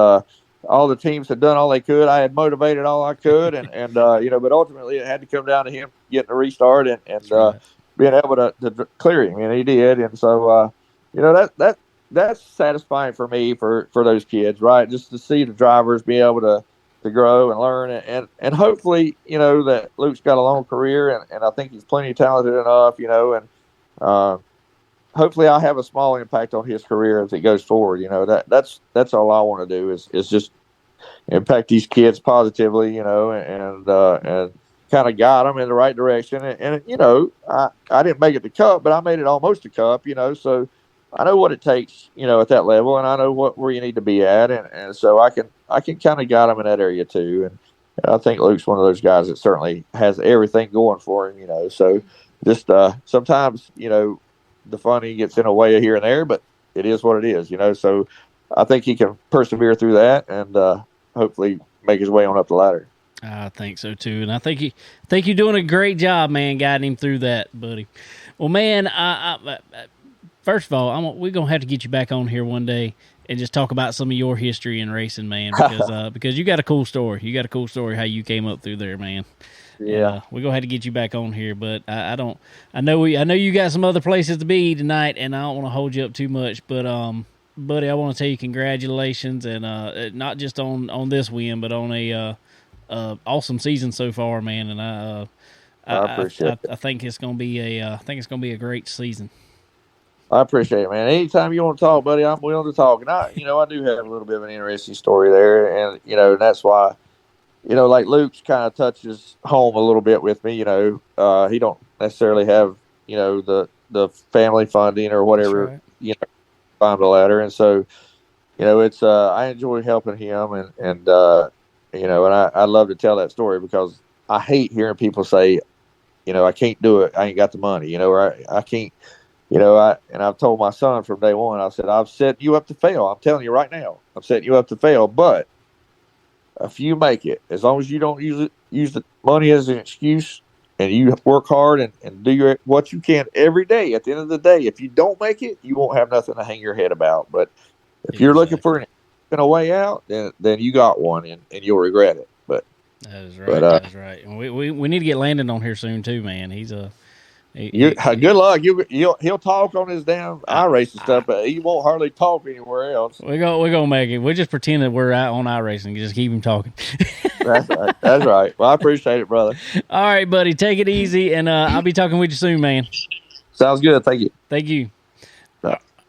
all the teams had done all they could. I had motivated all I could, and but ultimately it had to come down to him getting a restart and right. being able to clear him, and he did. And so that's satisfying for me for those kids, right? Just to see the drivers be able to grow and learn, and hopefully that Luke's got a long career, and I think he's plenty talented enough, and hopefully I'll have a small impact on his career as it goes forward. That's all I want to do is just impact these kids positively, and kind of guide them in the right direction. And I didn't make it the Cup, but I made it almost a Cup, so I know what it takes, at that level, and I know where you need to be at. And so I can kind of guide them in that area too. And I think Luke's one of those guys that certainly has everything going for him, so just sometimes, the funny gets in a way here and there, but it is what it is, so I think he can persevere through that and hopefully make his way on up the ladder. I think so too, and I think you're doing a great job, man, guiding him through that, buddy. Well, man, I first of all, we're gonna have to get you back on here one day and just talk about some of your history in racing, man, because you got a cool story. You got a cool story how you came up through there, man. Yeah, we're gonna have to get you back on here, but I know you got some other places to be tonight, and I don't want to hold you up too much, but buddy, I want to tell you congratulations, and not just on this win, but on a awesome season so far, man. And I appreciate it. I think it's gonna be a great season. I appreciate it, man. Anytime you want to talk, buddy, I'm willing to talk. And I do have a little bit of an interesting story there, and and that's why. Like Luke's kind of touches home a little bit with me. He don't necessarily have, the family funding or whatever, right. Climb the ladder. And so, it's, I enjoy helping him and I love to tell that story because I hate hearing people say, I can't do it. I ain't got the money, or I can't, and I've told my son from day one, I said, I've set you up to fail. I'm telling you right now, I'm setting you up to fail, but if you make it, as long as you don't use the money as an excuse and you work hard and do what you can every day, at the end of the day, if you don't make it, you won't have nothing to hang your head about. But if you're looking for a way out, then you got one and you'll regret it. But that is right. That is right. And we need to get Landon on here soon too, man. He's good luck. He'll talk on his damn iRacing stuff, but he won't hardly talk anywhere else. We're gonna make it. We'll just pretend that we're out on iRacing. Just keep him talking. That's right. That's right. Well, I appreciate it, brother. All right, buddy. Take it easy, and I'll be talking with you soon, man. Sounds good. Thank you. Thank you.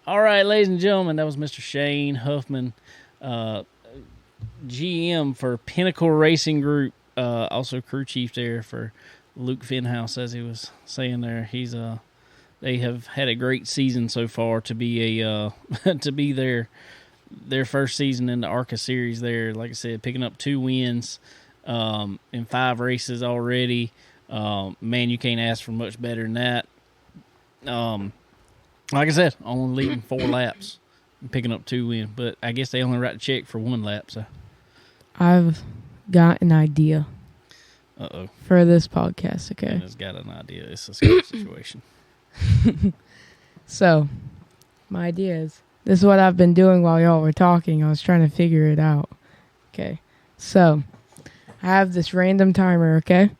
All right, ladies and gentlemen, that was Mr. Shane Huffman, GM for Pinnacle Racing Group, also crew chief there for Luke Finhouse, as he was saying there. He's They have had a great season so far to be a to be their first season in the ARCA series. There, like I said, picking up 2 wins in 5 races already. Man, you can't ask for much better than that. Like I said, only leading 4 laps and picking up 2 wins, but I guess they only write a check for 1 lap. So I've got an idea. Uh-oh. For this podcast, okay? Anna's got an idea. It's a scary situation. So, my idea is, this is what I've been doing while y'all were talking. I was trying to figure it out. Okay. So, I have this random timer, okay?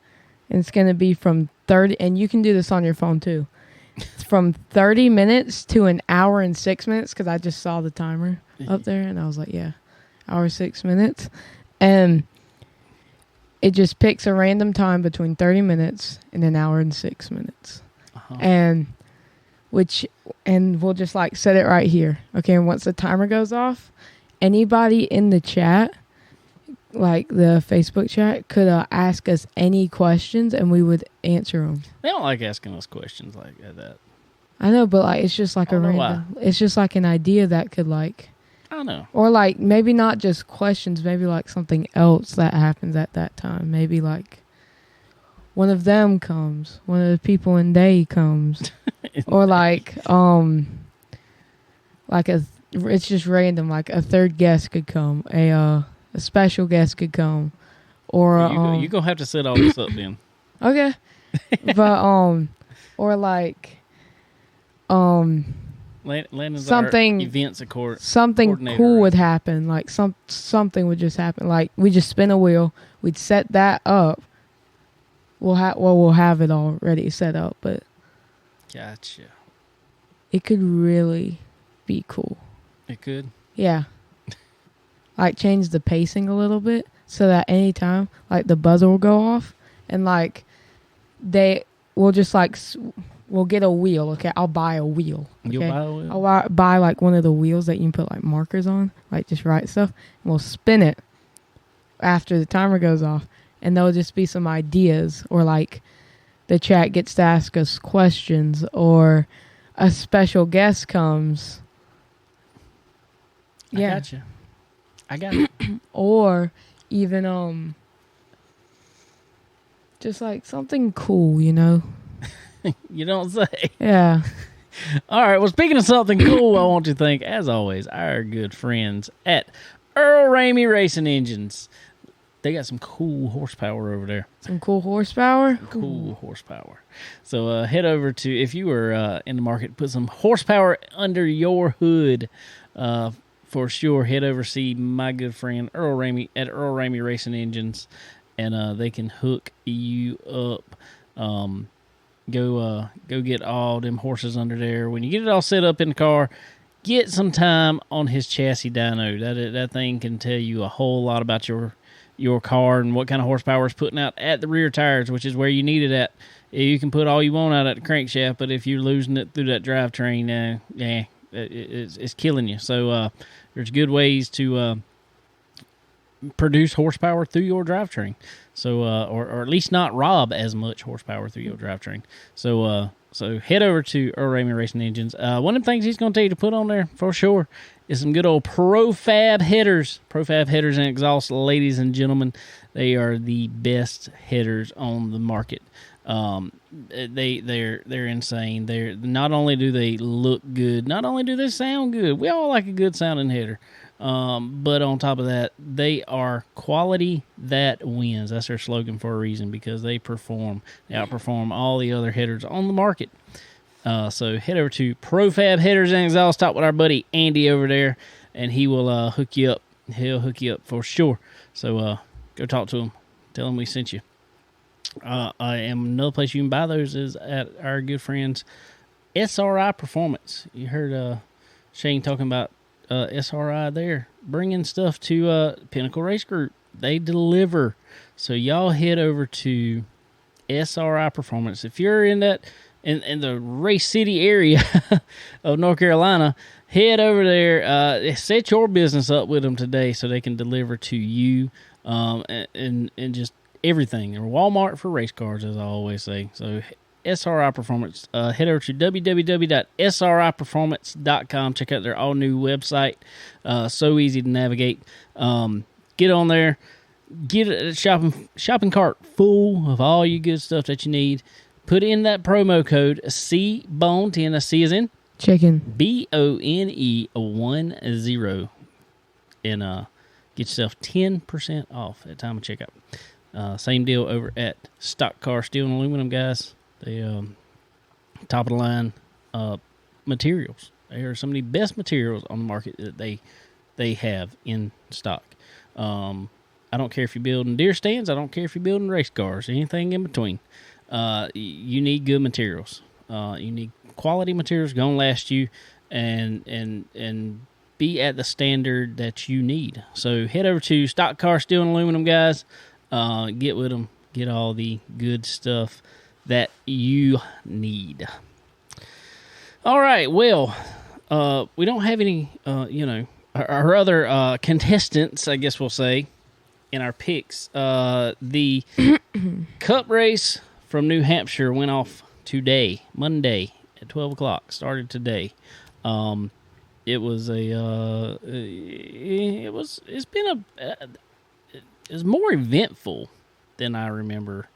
And it's going to be from 30, and you can do this on your phone too. It's from 30 minutes to an hour and 6 minutes, because I just saw the timer up there, and I was like, yeah, hour 6 minutes. And it just picks a random time between 30 minutes and an hour and 6 minutes. Uh-huh. And we'll just like set it right here. Okay, and once the timer goes off, anybody in the chat, like the Facebook chat, could ask us any questions and we would answer them. They don't like asking us questions like that. I know, but like it's just like a random. It's just like an idea that could like. I don't know. Or like maybe not just questions, maybe like something else that happens at that time. Maybe like one of them comes, one of the people in day comes, or like it's just random. Like a third guest could come, a special guest could come, or you gonna have to set all this up then. Okay, but or like Landon's something events something cool would happen. Like something would just happen. Like we just spin a wheel, we'd set that up. We'll have it already set up, but gotcha. It could really be cool. It could. Yeah. Like change the pacing a little bit so that anytime like the buzzer will go off and like we'll just like we'll get a wheel. Okay, I'll buy a wheel. Okay? You'll buy a wheel? I'll buy like one of the wheels that you can put like markers on, like just write stuff. And we'll spin it after the timer goes off. And there'll just be some ideas, or like the chat gets to ask us questions, or a special guest comes. Yeah. I got it. Or even just like something cool, you know? You don't say. Yeah. All right. Well, speaking of something cool, I want to thank, as always, our good friends at Earl Ramey Racing Engines. They got some cool horsepower over there. Some cool horsepower? Cool horsepower. So head over to, if you were in the market, put some horsepower under your hood, for sure, head over see my good friend Earl Ramey at Earl Ramey Racing Engines, and they can hook you up. Go get all them horses under there. When you get it all set up in the car, get some time on his chassis dyno. That thing can tell you a whole lot about your car and what kind of horsepower it's putting out at the rear tires, which is where you need it at. You can put all you want out at the crankshaft, but if you're losing it through that drivetrain, it's killing you. So there's good ways to produce horsepower through your drivetrain. So or at least not rob as much horsepower through your drivetrain. So head over to Earl Ramey Racing Engines. One of the things he's going to tell you to put on there for sure is some good old Profab headers. Profab headers and exhaust, ladies and gentlemen. They are the best headers on the market. They're insane. They're not only do they look good, not only do they sound good. We all like a good sounding header. But on top of that, they are quality that wins. That's their slogan for a reason, because they perform. They outperform all the other headers on the market. So head over to Profab Headers and Exhaust. Talk with our buddy Andy over there, and he will hook you up. He'll hook you up for sure. So go talk to him. Tell him we sent you. Another place you can buy those is at our good friends SRI Performance. You heard Shane talking about SRI there, bringing stuff to Pinnacle Race Group. They deliver. So y'all head over to SRI Performance. If you're in that in the Race City area of North Carolina, head over there. Set your business up with them today so they can deliver to you and just everything. Or Walmart for race cars, as I always say. So SRI Performance. Head over to www.sriperformance.com. Check out their all-new website. So easy to navigate. Get on there. Get a shopping cart full of all your good stuff that you need. Put in that promo code CBONE10. A C is in chicken. BONE10. And get yourself 10% off at time of checkout. Same deal over at Stock Car Steel and Aluminum, guys. They top of the line materials. They are some of the best materials on the market that they have in stock. I don't care if you're building deer stands. I don't care if you're building race cars. Anything in between. You need good materials. You need quality materials going to last you and be at the standard that you need. So head over to Stock Car Steel and Aluminum, guys. Get with them. Get all the good stuff that you need. All right. Well, we don't have any, our other contestants, I guess we'll say, in our picks. The Cup race from New Hampshire went off today, Monday at 12 o'clock. Started today. It was more eventful than I remember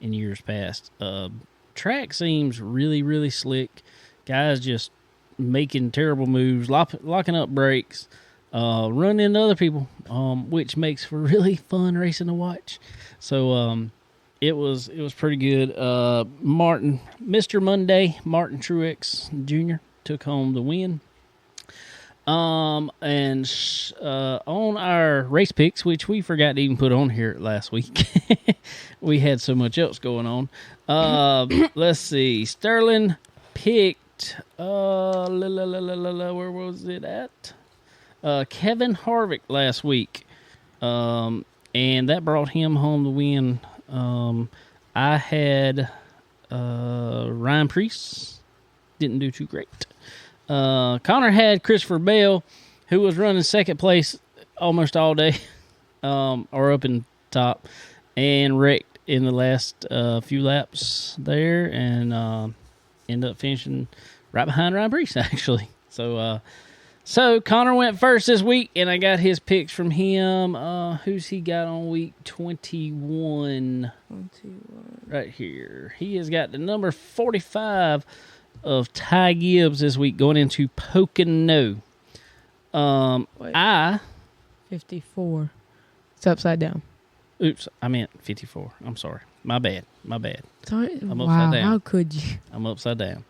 in years past. Track seems really, really slick. Guys just making terrible moves, locking up brakes, running into other people, which makes for really fun racing to watch. So it was pretty good. Mr. Monday, Martin Truex Jr. took home the win. On our race picks, which we forgot to even put on here last week, we had so much else going on. Let's see. Sterling picked, where was it at? Kevin Harvick last week. And that brought him home the win. I had, Ryan Preece. Didn't do too great. Connor had Christopher Bell, who was running second place almost all day, or up in top, and wrecked in the last few laps there, and ended up finishing right behind Ryan Preece, actually. So Connor went first this week, and I got his picks from him. Who's he got on week 21? Right here. He has got the number 45 of Ty Gibbs this week going into Pocono. 54. It's upside down. Oops, I meant 54. I'm sorry. My bad. Sorry. I'm upside down. How could you? I'm upside down.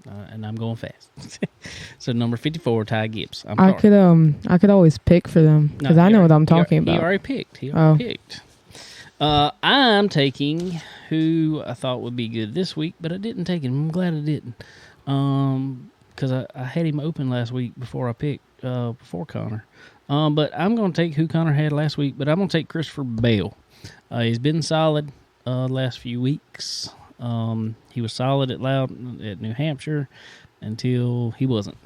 And I'm going fast. So number 54, Ty Gibbs. I could always pick for them because I know what I'm talking about. He already picked. I'm taking who I thought would be good this week, but I didn't take him. I'm glad I didn't, because I had him open last week before I picked before Connor. But I'm going to take who Connor had last week, but I'm going to take Christopher Bell. He's been solid last few weeks. He was solid at New Hampshire until he wasn't.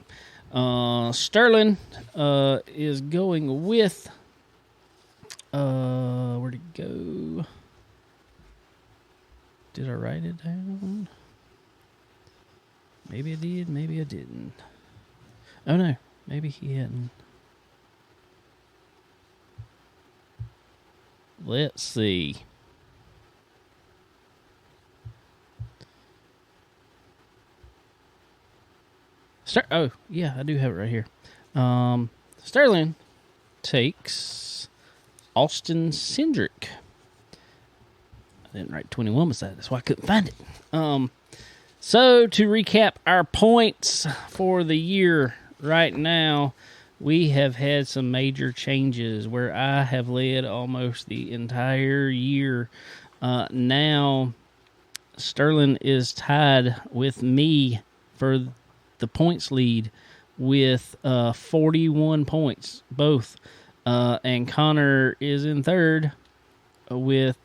Sterling is going with. Where'd it go? Did I write it down? Maybe I did, maybe I didn't. Oh no, maybe he hadn't. Let's see. Oh, yeah, I do have it right here. Sterling takes Austin Cindric. I didn't write 21 beside it. That's why I couldn't find it. So to recap our points for the year right now, we have had some major changes where I have led almost the entire year. Now Sterling is tied with me for the points lead with 41 points, both. And Connor is in third with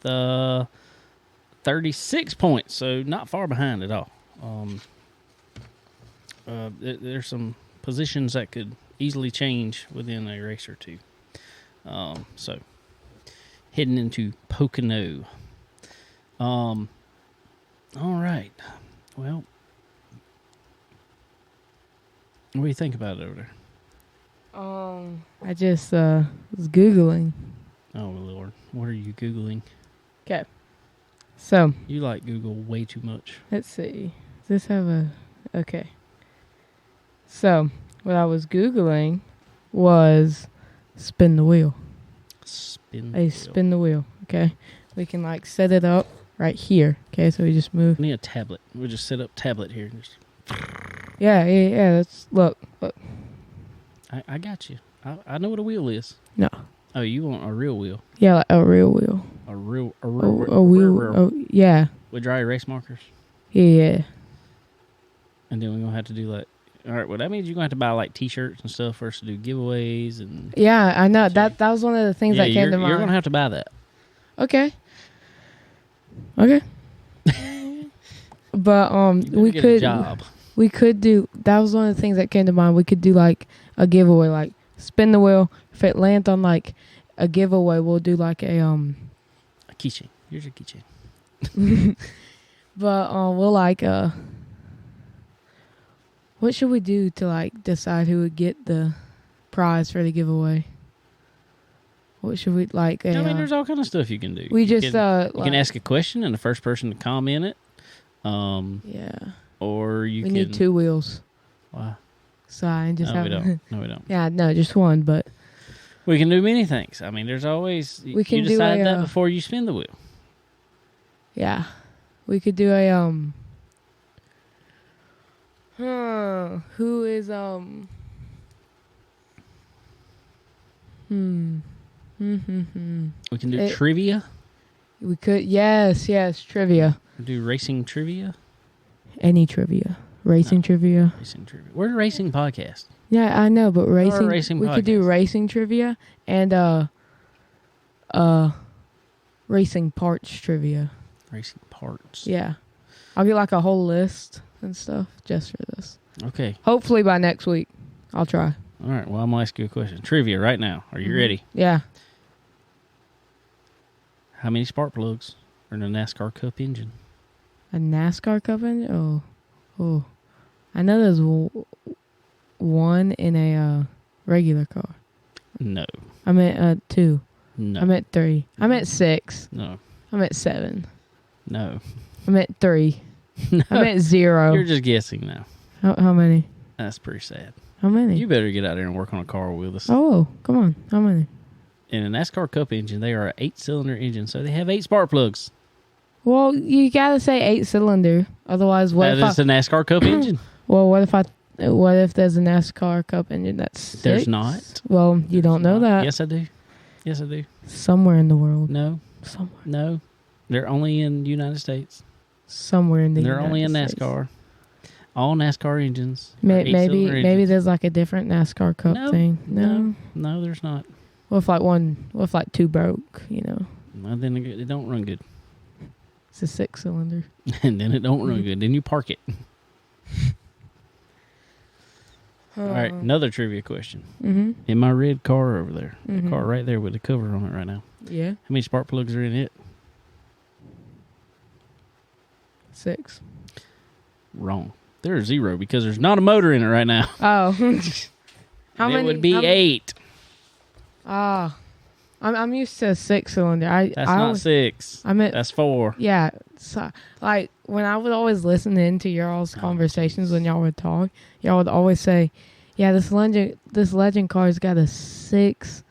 36 points, so not far behind at all. There's some positions that could easily change within a race or two. So, heading into Pocono. All right. Well, what do you think about it over there? I just was Googling. Oh, Lord. What are you Googling? Okay. So. You like Google way too much. Let's see. Does this have a... Okay. So, what I was Googling was spin the wheel. Spin the wheel. Okay. We can, like, set it up right here. Okay, so we just move. We need a tablet. We'll just set up tablet here. Yeah. Let's look. I got you. I know what a wheel is. No. Oh, you want a real wheel? Yeah, like a real wheel. A real wheel. Oh, yeah. With dry erase markers? Yeah. And then we're going to have to do like... All right, well, that means you're going to have to buy like T-shirts and stuff for us to do giveaways. And yeah, I know. That was one of the things that came to mind. You're going to have to buy that. Okay. But we could... Job. We could do... That was one of the things that came to mind. We could do like a giveaway, like spin the wheel. If it lands on like a giveaway, we'll do like a keychain. Here's your keychain. But we'll like what should we do to like decide who would get the prize for the giveaway? What should we like? I mean, there's all kind of stuff you can do. We you just can ask a question, and the first person to comment it. Yeah. Or we need 2 wheels. Wow. So I just have. No, we don't. Yeah, no, just one, but. We can do many things. I mean, there's always... We can decide that before you spin the wheel. Yeah. We could do a, who is, We can do trivia. We could... Yes, trivia. Do racing trivia. Any trivia. Racing trivia. Racing trivia. We're a racing podcast. Yeah, I know, but racing we podcast. Could do racing trivia and racing parts trivia. Racing parts. Yeah. I'll get like a whole list and stuff just for this. Okay. Hopefully by next week. I'll try. All right. Well, I'm going to ask you a question. Trivia right now. Are you ready? Yeah. How many spark plugs are in a NASCAR Cup engine? A NASCAR Cup engine? Oh. I know there's one in a regular car. No. I meant 2. No. I meant 3. I meant 6. No. I meant 7. No. I meant 3. No. I meant 0. You're just guessing now. How many? That's pretty sad. How many? You better get out there and work on a car with us. Oh, come on. How many? In a NASCAR Cup engine, they are an 8-cylinder engine, so they have 8 spark plugs. Well, you gotta say 8-cylinder. Otherwise, what if that is a NASCAR Cup engine. Well, what if there's a NASCAR Cup engine that's 6? There's not. Well, you don't know that. Yes, I do. Yes, I do. Somewhere in the world. No. Somewhere. No. They're only in the United States. Somewhere in the They're United only in States. NASCAR. All NASCAR engines. Maybe there's like a different NASCAR Cup thing. No, there's not. What if 2 broke, you know? Well, then it don't run good. It's a 6-cylinder. And then it don't run good. Then you park it. All right, another trivia question. Mm-hmm. In my red car over there, the car right there with the cover on it right now. Yeah. How many spark plugs are in it? 6. Wrong. There are 0 because there's not a motor in it right now. Oh. How and many? It would be 8. Ah. I'm used to a 6-cylinder. That's not 6. That's 4. Yeah. So, like, when I would always listen into y'all's conversations when y'all would talk, y'all would always say, yeah, this legend car's got a 6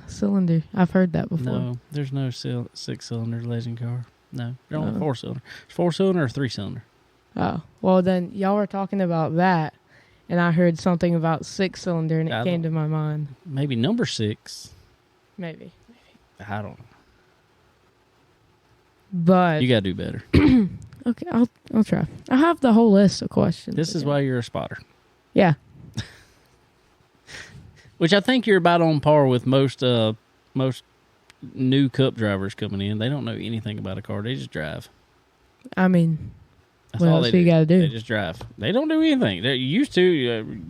cylinder. I've heard that before. No, there's no 6-cylinder legend car. No, they're only 4-cylinder. It's 4-cylinder or 3-cylinder. Oh. Well, then y'all were talking about that, and I heard something about 6-cylinder, and it came to my mind. Maybe number 6. Maybe. I don't know. But you gotta do better. Okay, I'll try. I have the whole list of questions. This is why you're a spotter. Yeah. Which I think you're about on par with most new Cup drivers coming in. They don't know anything about a car. They just drive. I mean, that's what all else you got to do? They just drive. They don't do anything. They used to.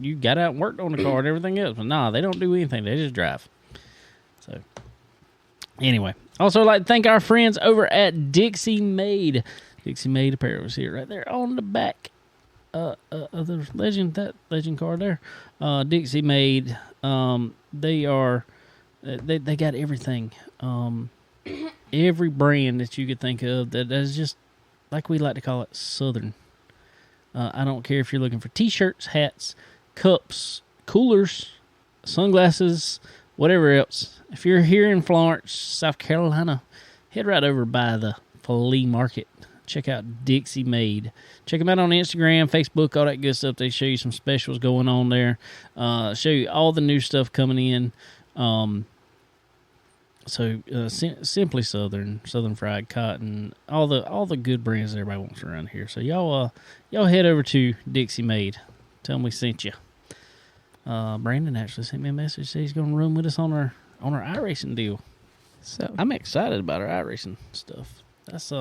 You got out and worked on the car and everything else. But nah, they don't do anything. They just drive. So, anyway. Also, I'd like to thank our friends over at Dixie Made. Dixie Made Apparel. See it right there on the back of the legend card there. Dixie Made. They got everything. Every brand that you could think of that is just, like we like to call it, Southern. I don't care if you're looking for T-shirts, hats, cups, coolers, sunglasses, whatever else. If you're here in Florence, South Carolina, head right over by the flea market. Check out Dixie Made. Check them out on Instagram, Facebook, all that good stuff. They show you some specials going on there. Show you all the new stuff coming in. Simply Southern Fried Cotton, all the good brands that everybody wants around here. So y'all head over to Dixie Made. Tell them we sent you. Brandon actually sent me a message. Said he's going to run with us on our iRacing deal. So I'm excited about our iRacing stuff. That's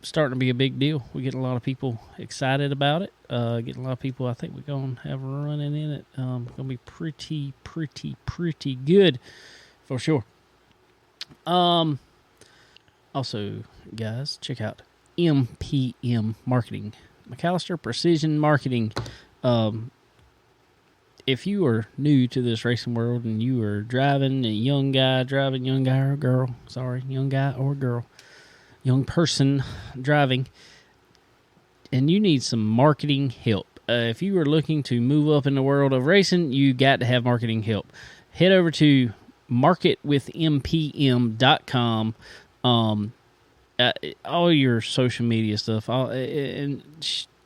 starting to be a big deal. We get a lot of people excited about it. Getting a lot of people. I think we're going to have a running in it. Going to be pretty good for sure. Also, guys, check out MPM Marketing, McAllister Precision Marketing. If you are new to this racing world and you are young guy or girl, young person driving, and you need some marketing help. If you are looking to move up in the world of racing, you got to have marketing help. Head over to marketwithmpm.com. All your social media stuff, and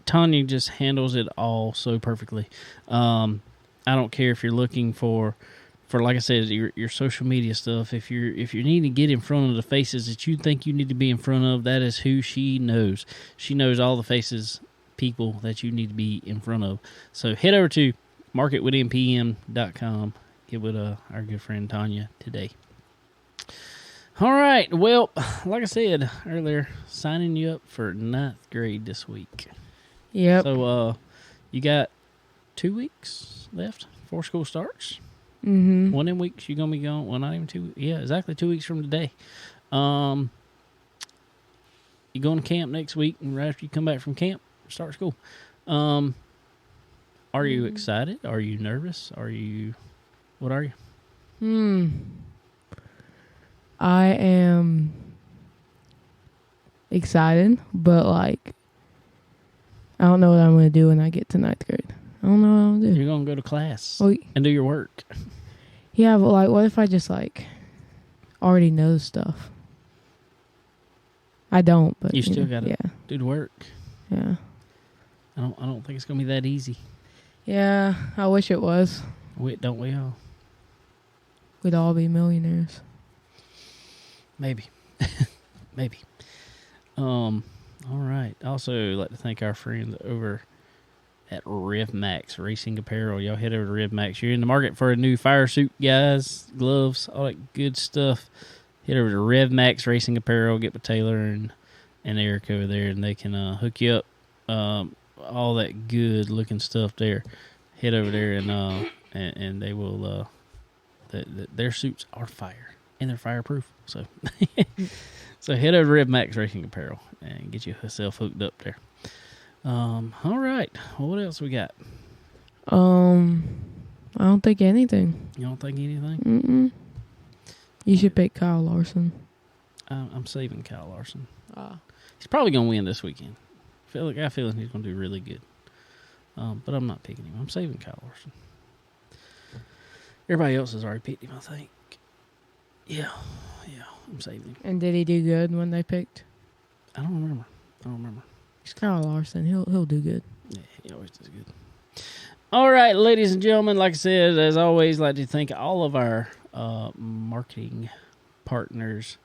Tanya just handles it all so perfectly. I don't care if you're looking for like I said, your social media stuff. If you need to get in front of the faces that you think you need to be in front of, that is who she knows. She knows all the faces, people that you need to be in front of. So head over to marketwithmpm.com. Get with our good friend Tanya today. All right. Well, like I said earlier, signing you up for 9th grade this week. Yep. So you got 2 weeks left before school starts. Mm-hmm. One of them weeks you're going to be gone. Well, not even 2 weeks. Yeah, exactly 2 weeks from today. You're going to camp next week, and right after you come back from camp, start school. Are you excited? Are you nervous? What are you? I am excited, but I don't know what I'm going to do when I get to 9th grade. I don't know what I'm going to do. You're going to go to class and do your work. Yeah, but what if I just already know stuff? I don't, but you still got to do the work. Yeah. I don't think it's going to be that easy. Yeah, I wish it was. Don't we all? We'd all be millionaires. Maybe. Maybe. All right. Also, I'd like to thank our friends over at RevMax Racing Apparel. Y'all head over to RevMax. You're in the market for a new fire suit, guys, gloves, all that good stuff. Head over to RevMax Racing Apparel. Get with Taylor and Eric over there, and they can hook you up. All that good looking stuff there. Head over there and they will. Their suits are fire and they're fireproof. So head over to RevMax Racing Apparel and get yourself hooked up there. All right. Well, what else we got? I don't think anything. You don't think anything? Mm-mm. You should pick Kyle Larson. I'm saving Kyle Larson. He's probably going to win this weekend. I got a feeling he's going to do really good. But I'm not picking him. I'm saving Kyle Larson. Everybody else has already picked him, I think. Yeah, I'm saving him. And did he do good when they picked? I don't remember. He's Kyle Larson. He'll do good. Yeah, he always does good. All right, ladies and gentlemen, like I said, as always, I'd like to thank all of our marketing partners.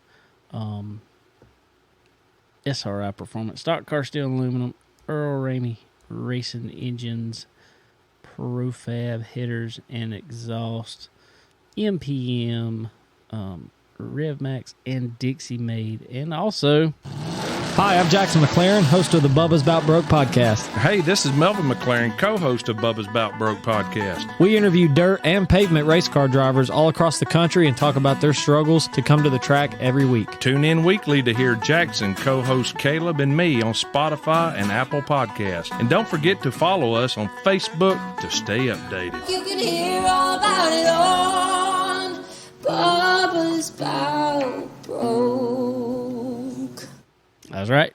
SRI Performance, Stock Car Steel and Aluminum, Earl Ramey Racing Engines, Profab Headers and Exhaust, MPM, RevMax, and Dixie Made, and also Hi, I'm Jackson McLaren, host of the Bubba's About Broke podcast. Hey, this is Melvin McLaren, co-host of Bubba's About Broke podcast. We interview dirt and pavement race car drivers all across the country and talk about their struggles to come to the track every week. Tune in weekly to hear Jackson, co-host Caleb, and me on Spotify and Apple Podcasts. And don't forget to follow us on Facebook to stay updated. You can hear all about it on Bubba's About Broke. That's right.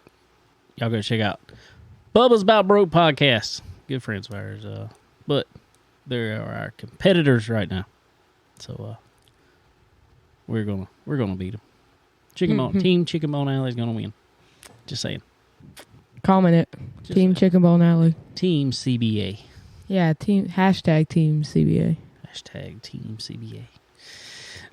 Y'all go check out Bubba's About Broke podcast. Good friends of ours. But they are our competitors right now. So we're gonna beat them. Team Chicken Bone Alley is gonna win. Just saying. Comment it. Team Chicken Bone Alley. Team CBA. Yeah, hashtag Team CBA. Hashtag Team CBA.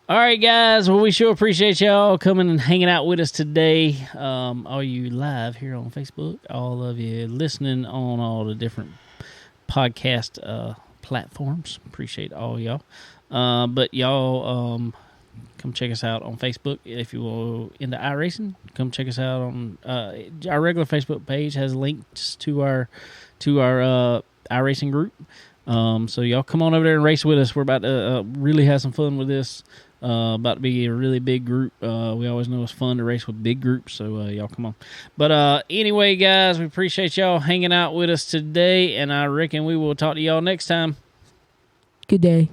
All right, guys. Well, we sure appreciate y'all coming and hanging out with us today. All you live here on Facebook, all of you listening on all the different podcast platforms. Appreciate all y'all. But y'all come check us out on Facebook if you're into iRacing. Come check us out on our regular Facebook page has links to our iRacing group. So y'all come on over there and race with us. We're about to really have some fun with this. About to be a really big group. We always know it's fun to race with big groups, so y'all come on. But anyway, guys, we appreciate y'all hanging out with us today, and I reckon we will talk to y'all next time. Good day.